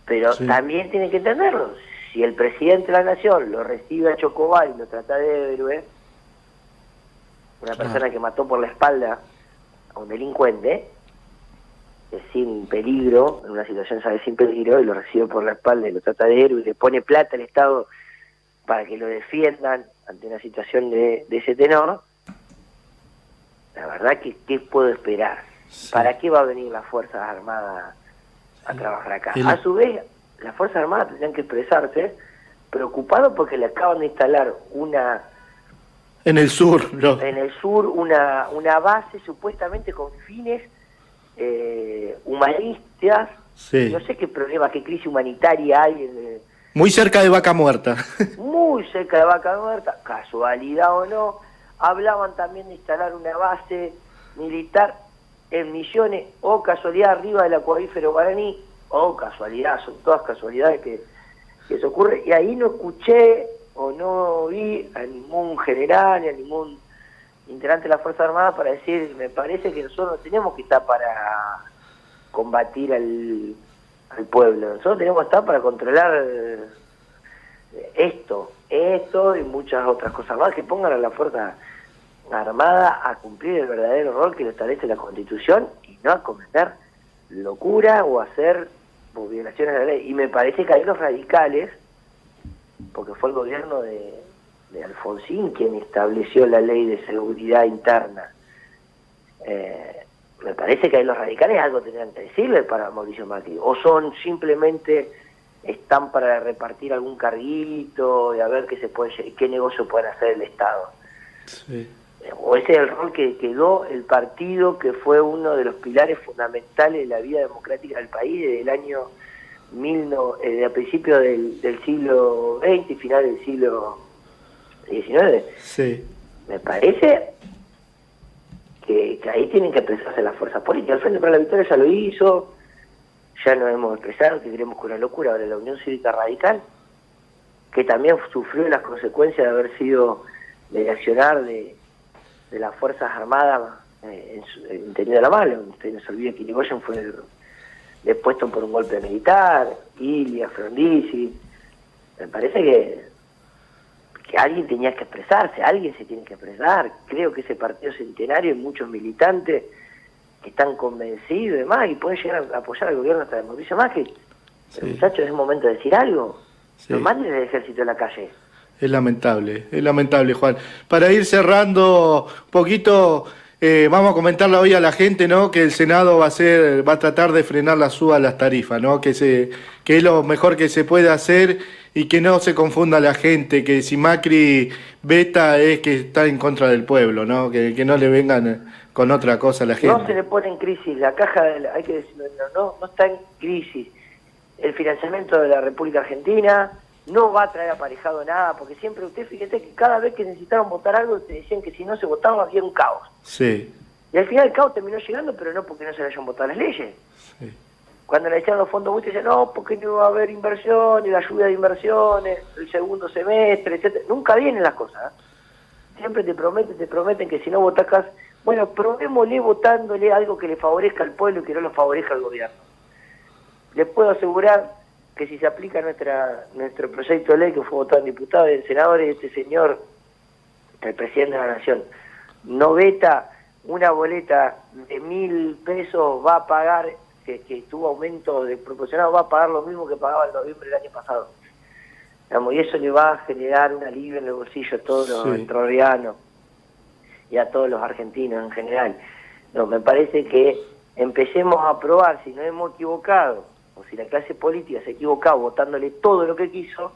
pero sí, también tienen que entenderlo. Si el presidente de la nación lo recibe a Chocobal y lo trata de héroe, una persona que mató por la espalda a un delincuente, sin peligro, en una situación sabe sin peligro, y lo recibe por la espalda y lo trata de héroe y le pone plata al Estado para que lo defiendan ante una situación de ese tenor, la verdad que ¿qué puedo esperar? Sí. ¿Para qué va a venir las Fuerzas Armadas a trabajar acá? A su vez, las Fuerzas Armadas tendrían que expresarse preocupados porque le acaban de instalar una... En el sur, ¿no? En el sur, una base supuestamente con fines humanistas. Sí. No sé qué problema, qué crisis humanitaria hay. Muy cerca de Vaca Muerta. Muy cerca de Vaca Muerta, casualidad o no. Hablaban también de instalar una base militar en Misiones, o casualidad arriba del acuífero Guaraní, o casualidad, son todas casualidades que se ocurre. Y ahí no escuché o no vi a ningún general ni a ningún integrante de la Fuerza Armada para decir, me parece que nosotros no tenemos que estar para combatir al pueblo, nosotros tenemos que estar para controlar esto y muchas otras cosas más, que pongan a la Fuerza Armada a cumplir el verdadero rol que lo establece la Constitución y no a cometer locura o hacer violaciones de la ley. Y me parece que hay los radicales, porque fue el gobierno de Alfonsín quien estableció la ley de seguridad interna, me parece que ahí los radicales algo tendrían que decirle para Mauricio Macri, o son simplemente están para repartir algún carguito y a ver qué negocio pueden hacer el Estado. Sí. O ese es el rol que quedó el partido que fue uno de los pilares fundamentales de la vida democrática del país desde el año a principios del siglo XX y final del siglo XIX. Sí. Me parece que ahí tienen que expresarse las fuerzas políticas. El Frente para la Victoria ya lo hizo, ya nos hemos expresado que queremos con una locura. Ahora la Unión Cívica Radical, que también sufrió las consecuencias de haber sido de accionar de de las Fuerzas Armadas teniendo la mano. Usted no se olvide que Irigoyen fue depuesto por un golpe militar, Ilia, Frondizi. Me parece que alguien tenía que expresarse, alguien se tiene que expresar. Creo que ese partido centenario hay muchos militantes que están convencidos y demás, y pueden llegar a apoyar al gobierno hasta de Mauricio Macri. Pero muchachos, es momento de decir algo. Sí. No manden el ejército a la calle. Es lamentable, Juan. Para ir cerrando un poquito, vamos a comentarle hoy a la gente, ¿no? Que el Senado va a tratar de frenar la suba a las tarifas, ¿no? Que es lo mejor que se puede hacer y que no se confunda la gente, que si Macri veta es que está en contra del pueblo, ¿no? Que no le vengan con otra cosa a la gente. No se le pone en crisis, la caja, hay que decirlo, no está en crisis. El financiamiento de la República Argentina no va a traer aparejado nada, porque siempre usted, fíjate que cada vez que necesitaban votar algo, te decían que si no se votaba había un caos. Sí. Y al final el caos terminó llegando, pero no porque no se le hayan votado las leyes. Sí. Cuando le decían los fondos buitres, decían, no, porque no va a haber inversión, y la lluvia de inversiones, el segundo semestre, etcétera. Nunca vienen las cosas, ¿eh? Siempre te prometen que si no votás, bueno, probémosle votándole algo que le favorezca al pueblo y que no lo favorezca al gobierno. Les puedo asegurar que si se aplica nuestro proyecto de ley que fue votado en diputados y en senadores, este señor, el presidente de la Nación, no veta una boleta de 1.000 pesos, va a pagar, que tuvo aumento desproporcionado, va a pagar lo mismo que pagaba en noviembre del año pasado. Digamos, y eso le va a generar un alivio en el bolsillo a todos los entrerrianos y a todos los argentinos en general. No, me parece que empecemos a probar si nos hemos equivocado, o si la clase política se ha equivocado votándole todo lo que quiso,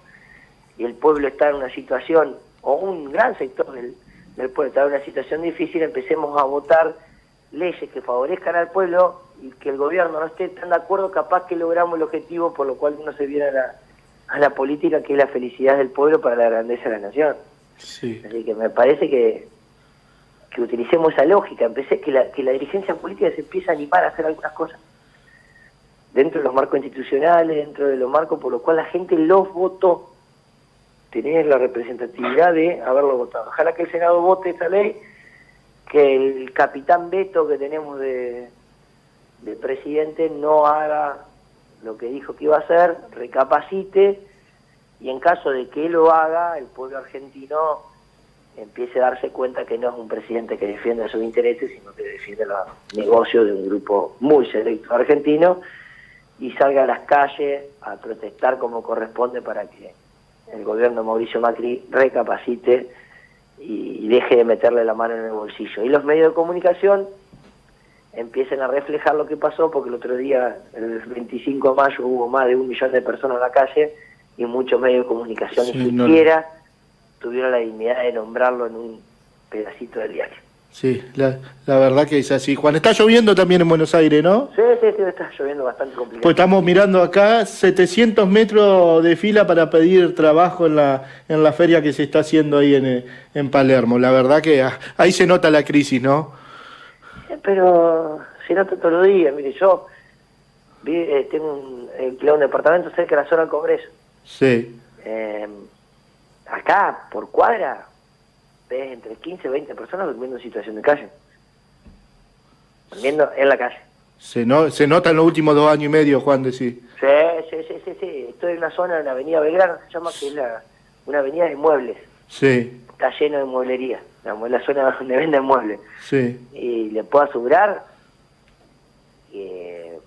y el pueblo está en una situación, o un gran sector del pueblo está en una situación difícil, empecemos a votar leyes que favorezcan al pueblo y que el gobierno no esté tan de acuerdo, capaz que logramos el objetivo por lo cual uno se viene a la política, que es la felicidad del pueblo para la grandeza de la nación. Sí. Así que me parece que utilicemos esa lógica, que la dirigencia política se empiece a animar a hacer algunas cosas dentro de los marcos institucionales, dentro de los marcos por los cuales la gente los votó, tener la representatividad de haberlo votado. Ojalá que el Senado vote esta ley, que el capitán veto que tenemos de presidente no haga lo que dijo que iba a hacer, recapacite, y en caso de que lo haga, el pueblo argentino empiece a darse cuenta que no es un presidente que defiende sus intereses, sino que defiende los negocios de un grupo muy selecto argentino, y salga a las calles a protestar como corresponde para que el gobierno de Mauricio Macri recapacite y deje de meterle la mano en el bolsillo. Y los medios de comunicación empiecen a reflejar lo que pasó, porque el otro día, el 25 de mayo, hubo más de 1 millón de personas en la calle y muchos medios de comunicación ni siquiera tuvieron la dignidad de nombrarlo en un pedacito del diario. Sí, la verdad que es así. Juan, está lloviendo también en Buenos Aires, ¿no? Sí, está lloviendo bastante complicado. Pues estamos mirando acá 700 metros de fila para pedir trabajo en la feria que se está haciendo ahí en Palermo. La verdad que ahí se nota la crisis, ¿no? Pero se nota todos los días. Mire, yo tengo un departamento cerca de la zona del Congreso. Sí. Acá, por cuadra, ves entre 15 y 20 personas durmiendo en situación de calle. Durmiendo en la calle. Se nota en los últimos 2 años y medio, Juan, decís. Sí. Estoy en una zona, en la avenida Belgrano, se llama, que es una avenida de muebles. Sí. Está lleno de mueblería. Es la zona donde venden muebles. Sí. Y le puedo asegurar que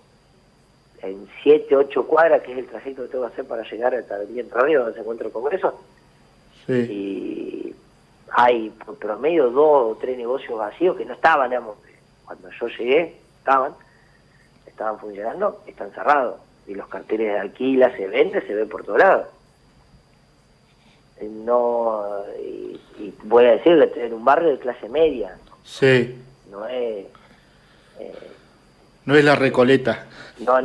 en 7, 8 cuadras, que es el trayecto que tengo que hacer para llegar a esta avenida Entre Ríos, donde se encuentra el Congreso, sí, y hay por promedio 2 o 3 negocios vacíos que no estaban, digamos, cuando yo llegué, estaban funcionando, están cerrados, y los carteles de alquila, se vende, se ve por todos lados. No, y voy a decirle, estoy en un barrio de clase media. Sí. No es... no es la Recoleta. No,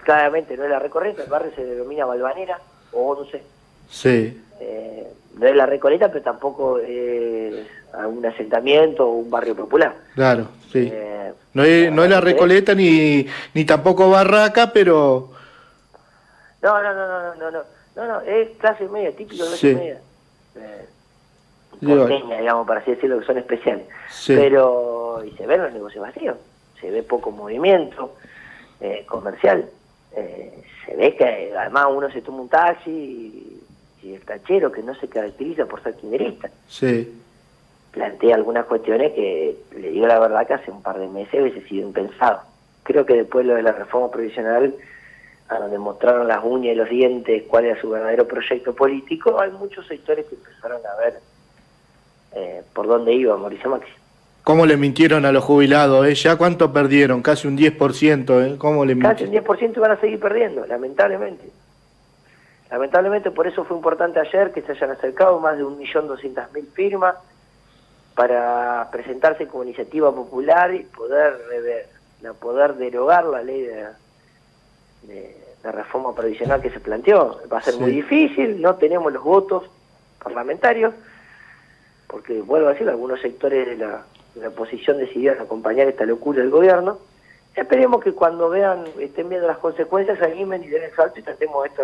claramente no es la Recoleta, el barrio se denomina Balvanera o 11. Sí. No es la Recoleta, pero tampoco es un asentamiento o un barrio popular. Claro, sí. No es la Recoleta ni tampoco Barraca, pero... No, es clase media, típico de clase media. porteña, digamos, para así decirlo, que son especiales. Sí. Pero, y se ven los negocios vacíos, se ve poco movimiento comercial, se ve que además uno se toma un taxi y el tachero, que no se caracteriza por ser kirchnerista, Sí. plantea algunas cuestiones que, le digo la verdad, que hace un par de meses hubiese sido impensado. Creo que después lo de la reforma provisional, a donde mostraron las uñas y los dientes cuál era su verdadero proyecto político, hay muchos sectores que empezaron a ver por dónde iba Mauricio Macri. ¿Cómo le mintieron a los jubilados? ¿Ya cuánto perdieron? Casi un 10%. ¿Cómo le Casi mintieron? un 10% van a seguir perdiendo, lamentablemente. Lamentablemente, por eso fue importante ayer que se hayan acercado más de 1.200.000 firmas para presentarse como iniciativa popular y poder derogar la ley de reforma provisional que se planteó. Va a ser muy difícil, no tenemos los votos parlamentarios, porque, vuelvo a decir, algunos sectores de la oposición decidieron acompañar esta locura del gobierno. Esperemos que cuando estén viendo las consecuencias, se animen y den el salto y tratemos esto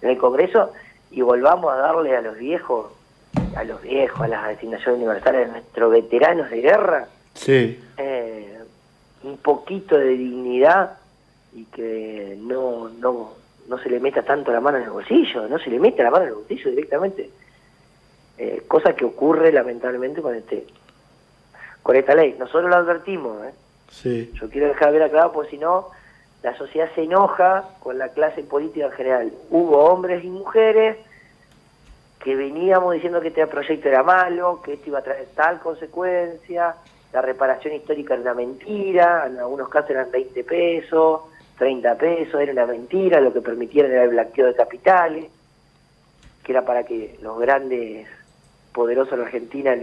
en el Congreso y volvamos a darle a los viejos, a las designaciones universales, a nuestros veteranos de guerra, un poquito de dignidad y que no se le meta tanto la mano en el bolsillo, no se le mete la mano en el bolsillo directamente. Cosa que ocurre lamentablemente con esta ley. Nosotros lo advertimos, Yo quiero dejar ver aclarado, porque si no, la sociedad se enoja con la clase política en general. Hubo hombres y mujeres que veníamos diciendo que este proyecto era malo, que esto iba a traer tal consecuencia, la reparación histórica era una mentira, en algunos casos eran 20 pesos, 30 pesos, era una mentira, lo que permitieron era el blanqueo de capitales, que era para que los grandes poderosos de la Argentina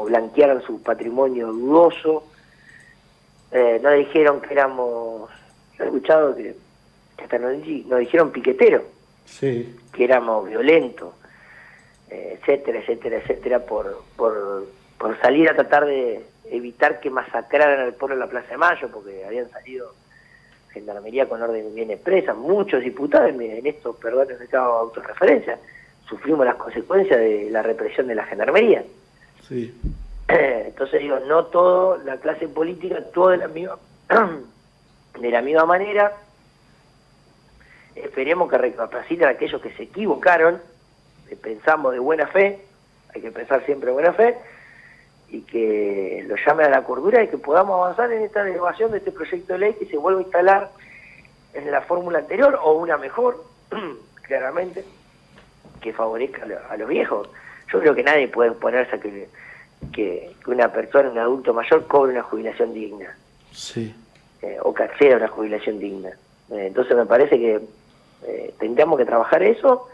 blanquearan su patrimonio dudoso. Nos dijeron que éramos, he escuchado que hasta nos dijeron piqueteros, que éramos violentos, etcétera, etcétera, etcétera, por salir a tratar de evitar que masacraran al pueblo en la Plaza de Mayo, porque habían salido Gendarmería con orden bien expresa. Muchos diputados, en esto, perdón, me hago autorreferencia, sufrimos las consecuencias de la represión de la Gendarmería. Entonces digo, no toda la clase política actuó de la misma manera. Esperemos que recapaciten a aquellos que se equivocaron, que pensamos de buena fe, hay que pensar siempre de buena fe, y que lo llamen a la cordura y que podamos avanzar en esta derogación de este proyecto de ley que se vuelva a instalar en la fórmula anterior o una mejor, claramente, que favorezca a los viejos. Yo creo que nadie puede oponerse a que una persona, un adulto mayor, cobre una jubilación digna. O que acceda a una jubilación digna. Entonces me parece que tendríamos que trabajar eso,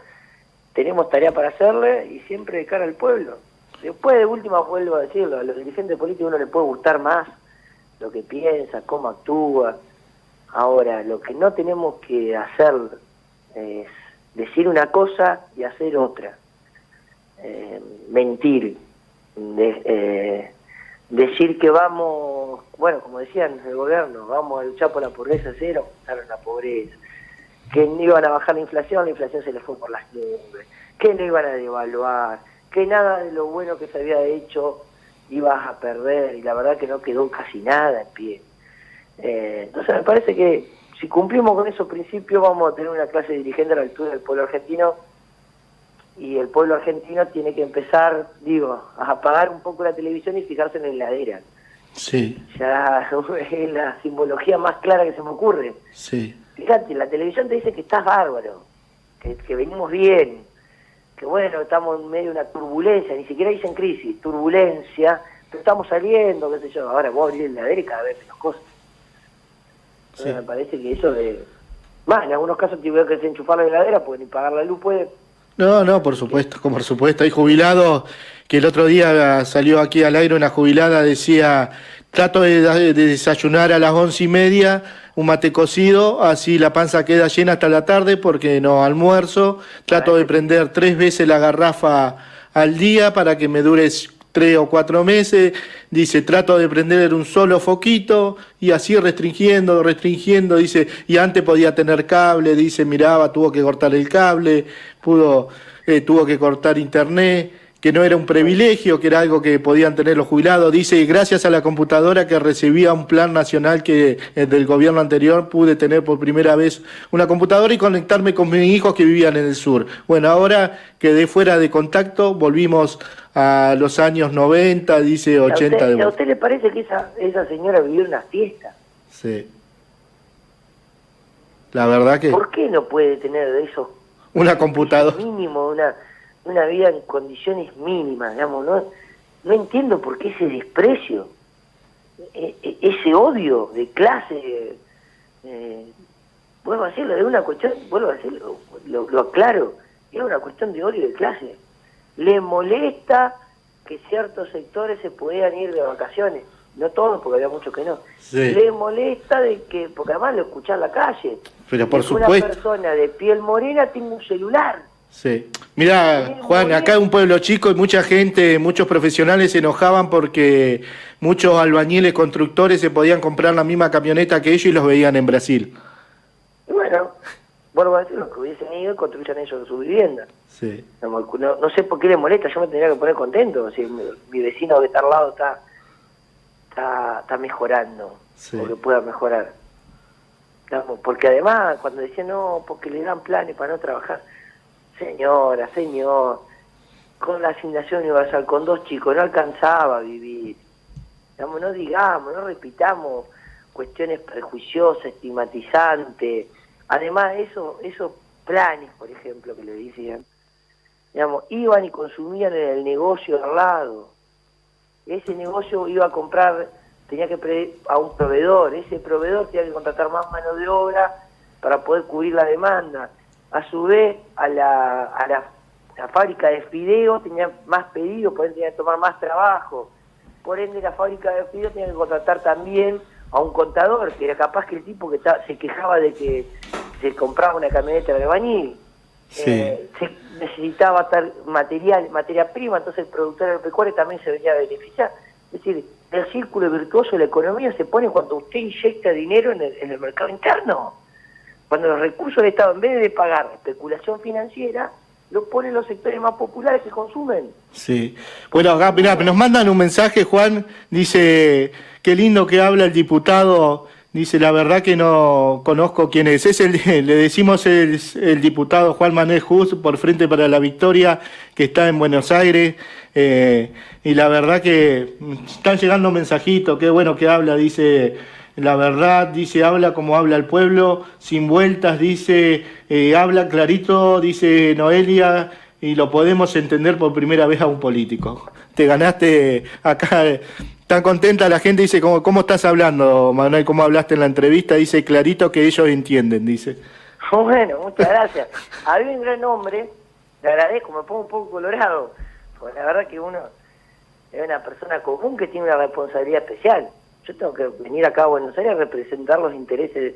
tenemos tarea para hacerle y siempre de cara al pueblo. Después, de última, vuelvo a decirlo, a los dirigentes políticos uno le puede gustar más lo que piensa, cómo actúa. Ahora, lo que no tenemos que hacer es decir una cosa y hacer otra. Mentir. Decir que vamos, bueno, como decían el gobierno, vamos a luchar por la pobreza cero, aumentaron la pobreza. Que no iban a bajar la inflación se les fue por las nubes. Que no iban a devaluar. Que nada de lo bueno que se había hecho ibas a perder, y la verdad que no quedó casi nada en pie. Entonces me parece que si cumplimos con esos principios vamos a tener una clase dirigente a la altura del pueblo argentino, y el pueblo argentino tiene que empezar, a apagar un poco la televisión y fijarse en la heladera. Ya es la simbología más clara que se me ocurre. Fíjate, la televisión te dice que estás bárbaro, que venimos bien, que bueno, estamos en medio de una turbulencia, ni siquiera dicen crisis, turbulencia, pero estamos saliendo, qué sé yo. Ahora vos abrís la heladera y cada vez menos cosas. Entonces me parece que eso en algunos casos te veo que desenchufar la heladera porque ni pagar la luz puede. No, por supuesto, Hay jubilados que el otro día salió aquí al aire una jubilada, decía, trato de desayunar a las 11:30, un mate cocido, así la panza queda llena hasta la tarde porque no almuerzo, trato de prender 3 veces la garrafa al día para que me dure 3 o 4 meses, dice, trato de prender un solo foquito y así restringiendo, dice, y antes podía tener cable, dice, miraba, tuvo que cortar el cable, tuvo que cortar internet, que no era un privilegio, que era algo que podían tener los jubilados. Dice, gracias a la computadora que recibía un plan nacional que del gobierno anterior, pude tener por primera vez una computadora y conectarme con mis hijos que vivían en el sur. Bueno, ahora quedé fuera de contacto, volvimos a los años 90, dice 80. ¿A usted le parece que esa señora vivió una fiesta? Sí. La verdad que... ¿Por qué no puede tener de eso una computadora? Mínimo, una vida en condiciones mínimas, digamos, no entiendo por qué ese desprecio, ese odio de clase, vuelvo a decirlo, es una cuestión, vuelvo a decirlo, lo aclaro, es una cuestión de odio de clase. Le molesta que ciertos sectores se podían ir de vacaciones, no todos, porque había muchos que no. Sí. Le molesta de que, porque además lo escucha en la calle, pero por supuesto, una persona de piel morena tenga un celular. Sí. Mira, Juan, acá es un pueblo chico y mucha gente, muchos profesionales se enojaban porque muchos albañiles, constructores se podían comprar la misma camioneta que ellos y los veían en Brasil. Y bueno, vuelvo a decir, los que hubiesen ido y construyan ellos su vivienda. Sí. No sé por qué le molesta, yo me tendría que poner contento. Si mi vecino que está al lado está mejorando, sí, o que pueda mejorar. Porque además, cuando decían, no, porque le dan planes para no trabajar. Señora, señor, con la asignación universal, con 2 chicos, no alcanzaba a vivir. No digamos, no repitamos cuestiones prejuiciosas, estigmatizantes. Además, esos planes, por ejemplo, que le decían, iban y consumían en el negocio al lado. Ese negocio iba a comprar, tenía que pedir a un proveedor, ese proveedor tenía que contratar más mano de obra para poder cubrir la demanda. A su vez, a la fábrica de fideos tenía más pedidos, por ende tenía que tomar más trabajo. Por ende, la fábrica de fideos tenía que contratar también a un contador, que era capaz que el tipo que se quejaba de que se compraba una camioneta de albañil. Sí. Se necesitaba estar materia prima, entonces el productor agropecuario también se venía a beneficiar. Es decir, el círculo virtuoso de la economía se pone cuando usted inyecta dinero en el mercado interno. Cuando los recursos del Estado, en vez de pagar especulación financiera, los ponen los sectores más populares que consumen. Sí. Bueno, acá, mirá, nos mandan un mensaje, Juan, dice, qué lindo que habla el diputado, dice, la verdad que no conozco quién es. Le decimos el diputado Juan Manuel Jus, por Frente para la Victoria, que está en Buenos Aires, y la verdad que están llegando mensajitos, qué bueno que habla, dice... La verdad, dice, habla como habla el pueblo, sin vueltas, dice, habla clarito, dice Noelia, y lo podemos entender por primera vez a un político. Te ganaste acá, tan contenta la gente, dice, ¿cómo estás hablando, Manuel? ¿Cómo hablaste en la entrevista? Dice, clarito que ellos entienden, dice. Bueno, muchas gracias. Había un gran hombre, le agradezco, me pongo un poco colorado, porque la verdad que uno es una persona común que tiene una responsabilidad especial. Yo tengo que venir acá a Buenos Aires a representar los intereses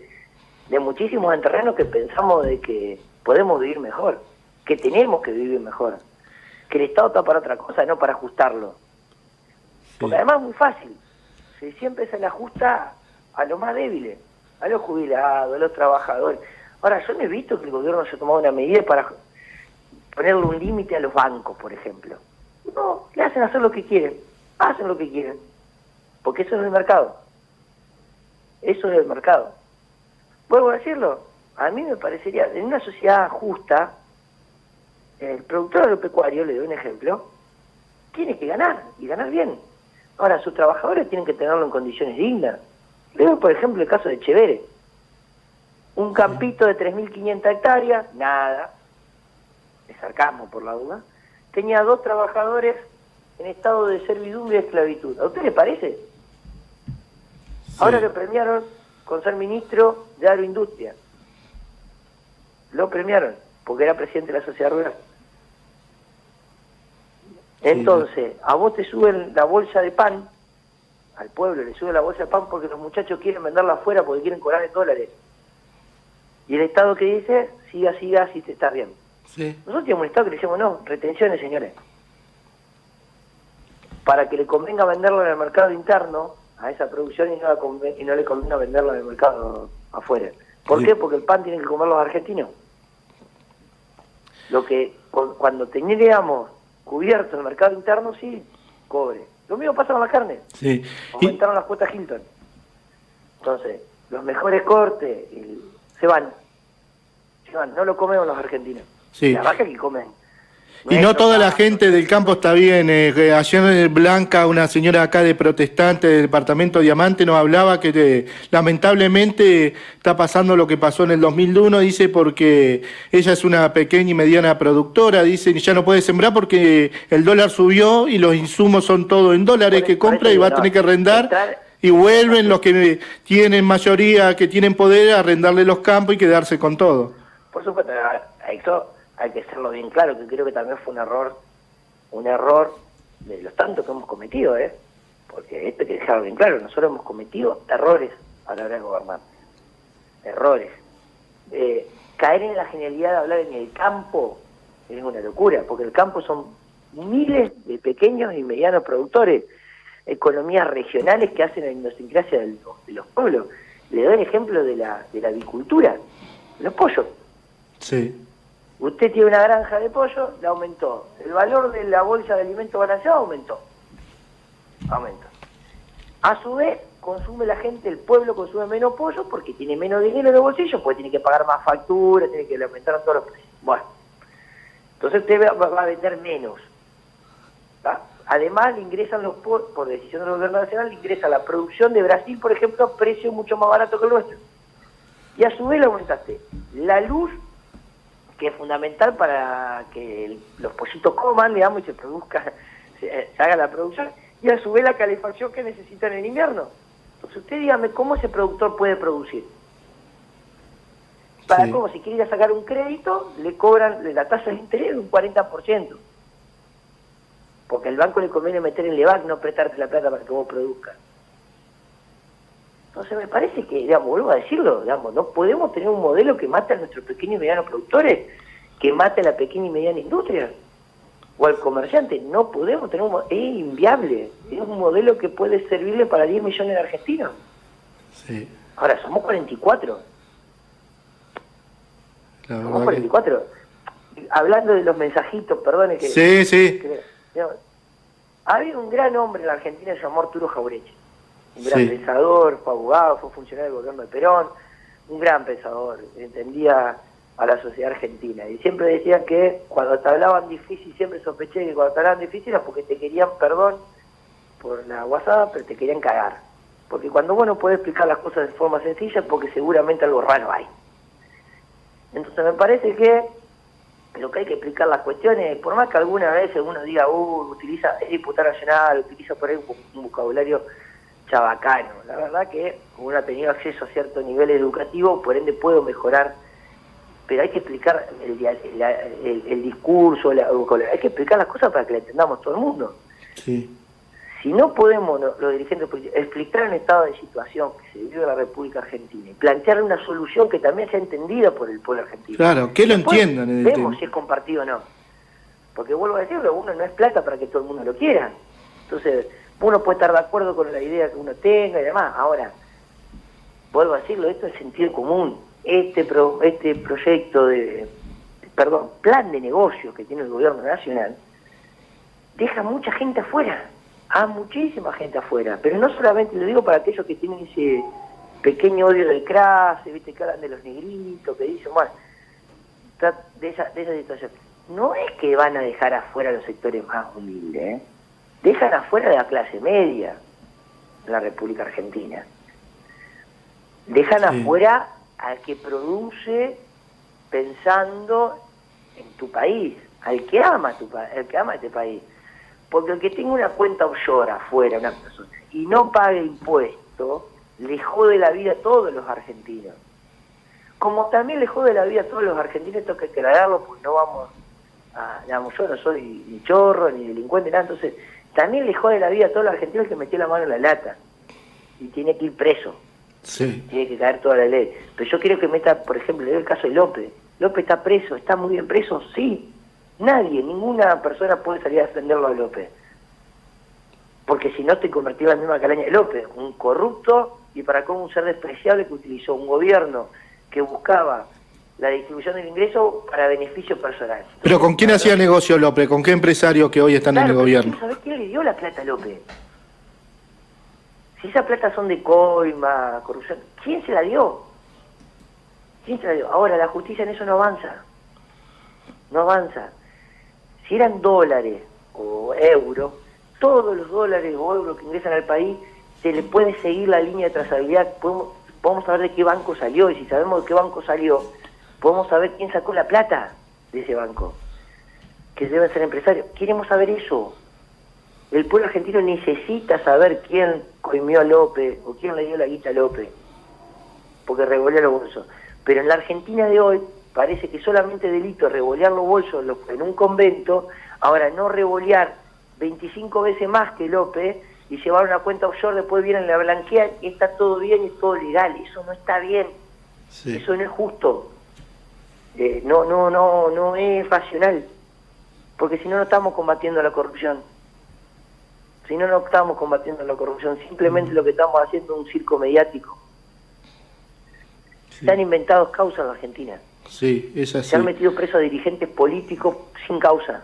de muchísimos entrerrianos que pensamos de que podemos vivir mejor, que tenemos que vivir mejor, que el Estado está para otra cosa, no para ajustarlo. Porque además es muy fácil, si siempre se le ajusta a los más débiles, a los jubilados, a los trabajadores. Ahora, yo no he visto que el gobierno haya tomado una medida para ponerle un límite a los bancos, por ejemplo. No, le hacen hacer lo que quieren, hacen lo que quieren. Porque eso es el mercado. Eso es el mercado. Vuelvo a decirlo, a mí me parecería, en una sociedad justa, el productor agropecuario, le doy un ejemplo, tiene que ganar, y ganar bien. Ahora, sus trabajadores tienen que tenerlo en condiciones dignas. Le doy, por ejemplo, el caso de Chevere. Un campito de 3.500 hectáreas, nada, es sarcasmo por la duda, tenía 2 trabajadores en estado de servidumbre y esclavitud. ¿A usted le parece? Sí. Ahora lo premiaron con ser ministro de Agroindustria. Lo premiaron porque era presidente de la sociedad rural. Entonces, a vos te suben la bolsa de pan, al pueblo le suben la bolsa de pan porque los muchachos quieren venderla afuera porque quieren cobrar en dólares. Y el Estado que dice, siga, si te está bien. Sí. Nosotros tenemos un Estado que le decimos, no, retenciones, señores. Para que le convenga venderlo en el mercado interno a esa producción y no le convenga venderlo en el mercado afuera. ¿Por qué? Porque el pan tienen que comer los argentinos. Lo que cuando teníamos cubierto el mercado interno, sí, cobre. Lo mismo pasa con la carne. Sí. Aumentaron las cuotas Hilton. Entonces, los mejores cortes se van, no lo comemos los argentinos. Sí. La vaca que comen. Y no toda la gente del campo está bien. Ayer Blanca, una señora acá de protestante del departamento Diamante, nos hablaba que lamentablemente está pasando lo que pasó en el 2001, dice, porque ella es una pequeña y mediana productora, dice, y ya no puede sembrar porque el dólar subió y los insumos son todos en dólares que compra y va a tener que arrendar. Y vuelven los que tienen mayoría, que tienen poder, a arrendarle los campos y quedarse con todo. Por supuesto, eso hay que hacerlo bien claro, que creo que también fue un error de los tantos que hemos cometido, porque esto hay que dejarlo bien claro, nosotros hemos cometido errores a la hora de gobernar, errores. Caer en la genialidad de hablar en el campo es una locura, porque el campo son miles de pequeños y medianos productores, economías regionales que hacen la idiosincrasia de los pueblos. Le doy el ejemplo de la avicultura, los pollos. Sí. Usted tiene una granja de pollo, le aumentó. El valor de la bolsa de alimentos balanceados aumentó. A su vez, consume la gente, el pueblo consume menos pollo porque tiene menos dinero en el bolsillo, porque tiene que pagar más facturas, tiene que le aumentaron todos los precios. Bueno, entonces usted va a vender menos. ¿Va? Además, le ingresan por decisión del gobierno nacional, le ingresa la producción de Brasil, por ejemplo, a precio mucho más barato que el nuestro. Y a su vez le aumentaste la luz, que es fundamental para que los pollitos coman, digamos, y se produzca, se haga la producción, y a su vez la calefacción que necesitan en el invierno. Entonces usted dígame, ¿cómo ese productor puede producir? Para cómo, si quiere ir a sacar un crédito, le cobran la tasa de interés de un 40%. Porque al banco le conviene meter en LEVAC, no prestarte la plata para que vos produzcas. Entonces me parece que, digamos, vuelvo a decirlo, digamos, no podemos tener un modelo que mate a nuestros pequeños y medianos productores, que mate a la pequeña y mediana industria, o al comerciante. No podemos tener un modelo, es inviable, es un modelo que puede servirle para 10 millones de argentinos. Sí. Ahora, somos 44. Somos 44. Hablando de los mensajitos, perdone que... Sí. Digamos, había un gran hombre en la Argentina llamado Arturo Jaureche. Un gran pensador, fue abogado, fue funcionario del gobierno de Perón, un gran pensador, entendía a la sociedad argentina. Y siempre decía que cuando te hablaban difícil, siempre sospeché que cuando te hablaban difícil era porque te querían perdón por la WhatsApp, pero te querían cagar. Porque cuando vos no podés explicar las cosas de forma sencilla es porque seguramente algo raro hay. Entonces me parece que lo que hay que explicar las cuestiones, por más que alguna vez uno diga, es diputado nacional, utiliza por ahí un vocabulario chabacano. La verdad que uno ha tenido acceso a cierto nivel educativo, por ende puedo mejorar, pero hay que explicar el discurso, hay que explicar las cosas para que la entendamos todo el mundo. Sí. Si no podemos, los dirigentes políticos, explicar el estado de situación que se vive en la República Argentina y plantear una solución que también sea entendida por el pueblo argentino. Claro, que lo entiendan. Vemos si es compartido o no. Porque vuelvo a decirlo, uno no es plata para que todo el mundo lo quiera. Entonces, uno puede estar de acuerdo con la idea que uno tenga y demás. Ahora, vuelvo a decirlo, esto es sentido común. Este proyecto plan de negocios que tiene el gobierno nacional, deja mucha gente afuera. A muchísima gente afuera, pero no solamente, lo digo para aquellos que tienen ese pequeño odio del clase, viste, que hablan de los negritos, que dicen, bueno, de esa situación. No es que van a dejar afuera los sectores más humildes, dejan afuera de la clase media en la República Argentina. Dejan afuera al que produce pensando en tu país, al que ama este país. Porque el que tenga una cuenta offshore afuera, una persona, y no pague impuestos, le jode la vida a todos los argentinos. Como también le jode la vida a todos los argentinos, esto hay que aclararlo, porque no vamos digamos, yo no soy ni chorro, ni delincuente, nada, entonces, también le jode la vida a todos los argentinos que metió la mano en la lata, y tiene que ir preso. Sí. Tiene que caer toda la ley. Pero yo quiero que meta, por ejemplo, le doy el caso de López. López está preso, está muy bien preso, sí. Nadie, ninguna persona puede salir a defenderlo a López. Porque si no te convertí en la misma calaña de López, un corrupto y para cómo un ser despreciable que utilizó un gobierno que buscaba la distribución del ingreso para beneficio personal. Entonces, ¿Pero con quién hacía negocio López? ¿Con qué empresarios que hoy están en el gobierno? ¿Sabés quién le dio la plata a López? Si esa plata son de coima, corrupción, ¿quién se la dio? ¿Quién se la dio? Ahora, la justicia en eso no avanza. No avanza. Si eran dólares o euros, todos los dólares o euros que ingresan al país, se le puede seguir la línea de trazabilidad. Podemos saber de qué banco salió, y si sabemos de qué banco salió, podemos saber quién sacó la plata de ese banco, que deben ser empresarios. Queremos saber eso. El pueblo argentino necesita saber quién coimió a López o quién le dio la guita a López, porque revolvió los bolsos. Pero en la Argentina de hoy parece que solamente delito es revolear los bolsos en un convento, ahora no revolear 25 veces más que López y llevar una cuenta offshore, después vienen la blanquean y está todo bien y es todo legal. Eso no está bien, sí. Eso no es justo, no es racional, porque si no, no estamos combatiendo la corrupción. Si no, no estamos combatiendo la corrupción, simplemente lo que estamos haciendo es un circo mediático. Sí. Se han inventado causas en Argentina. Sí, es así. Se han metido presos a dirigentes políticos sin causa.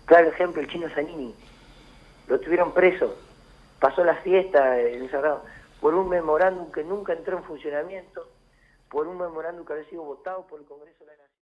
Claro ejemplo, el Chino Zanini. Lo tuvieron preso. Pasó la fiesta encerrado por un memorándum que nunca entró en funcionamiento, por un memorándum que había sido votado por el Congreso de la Nación.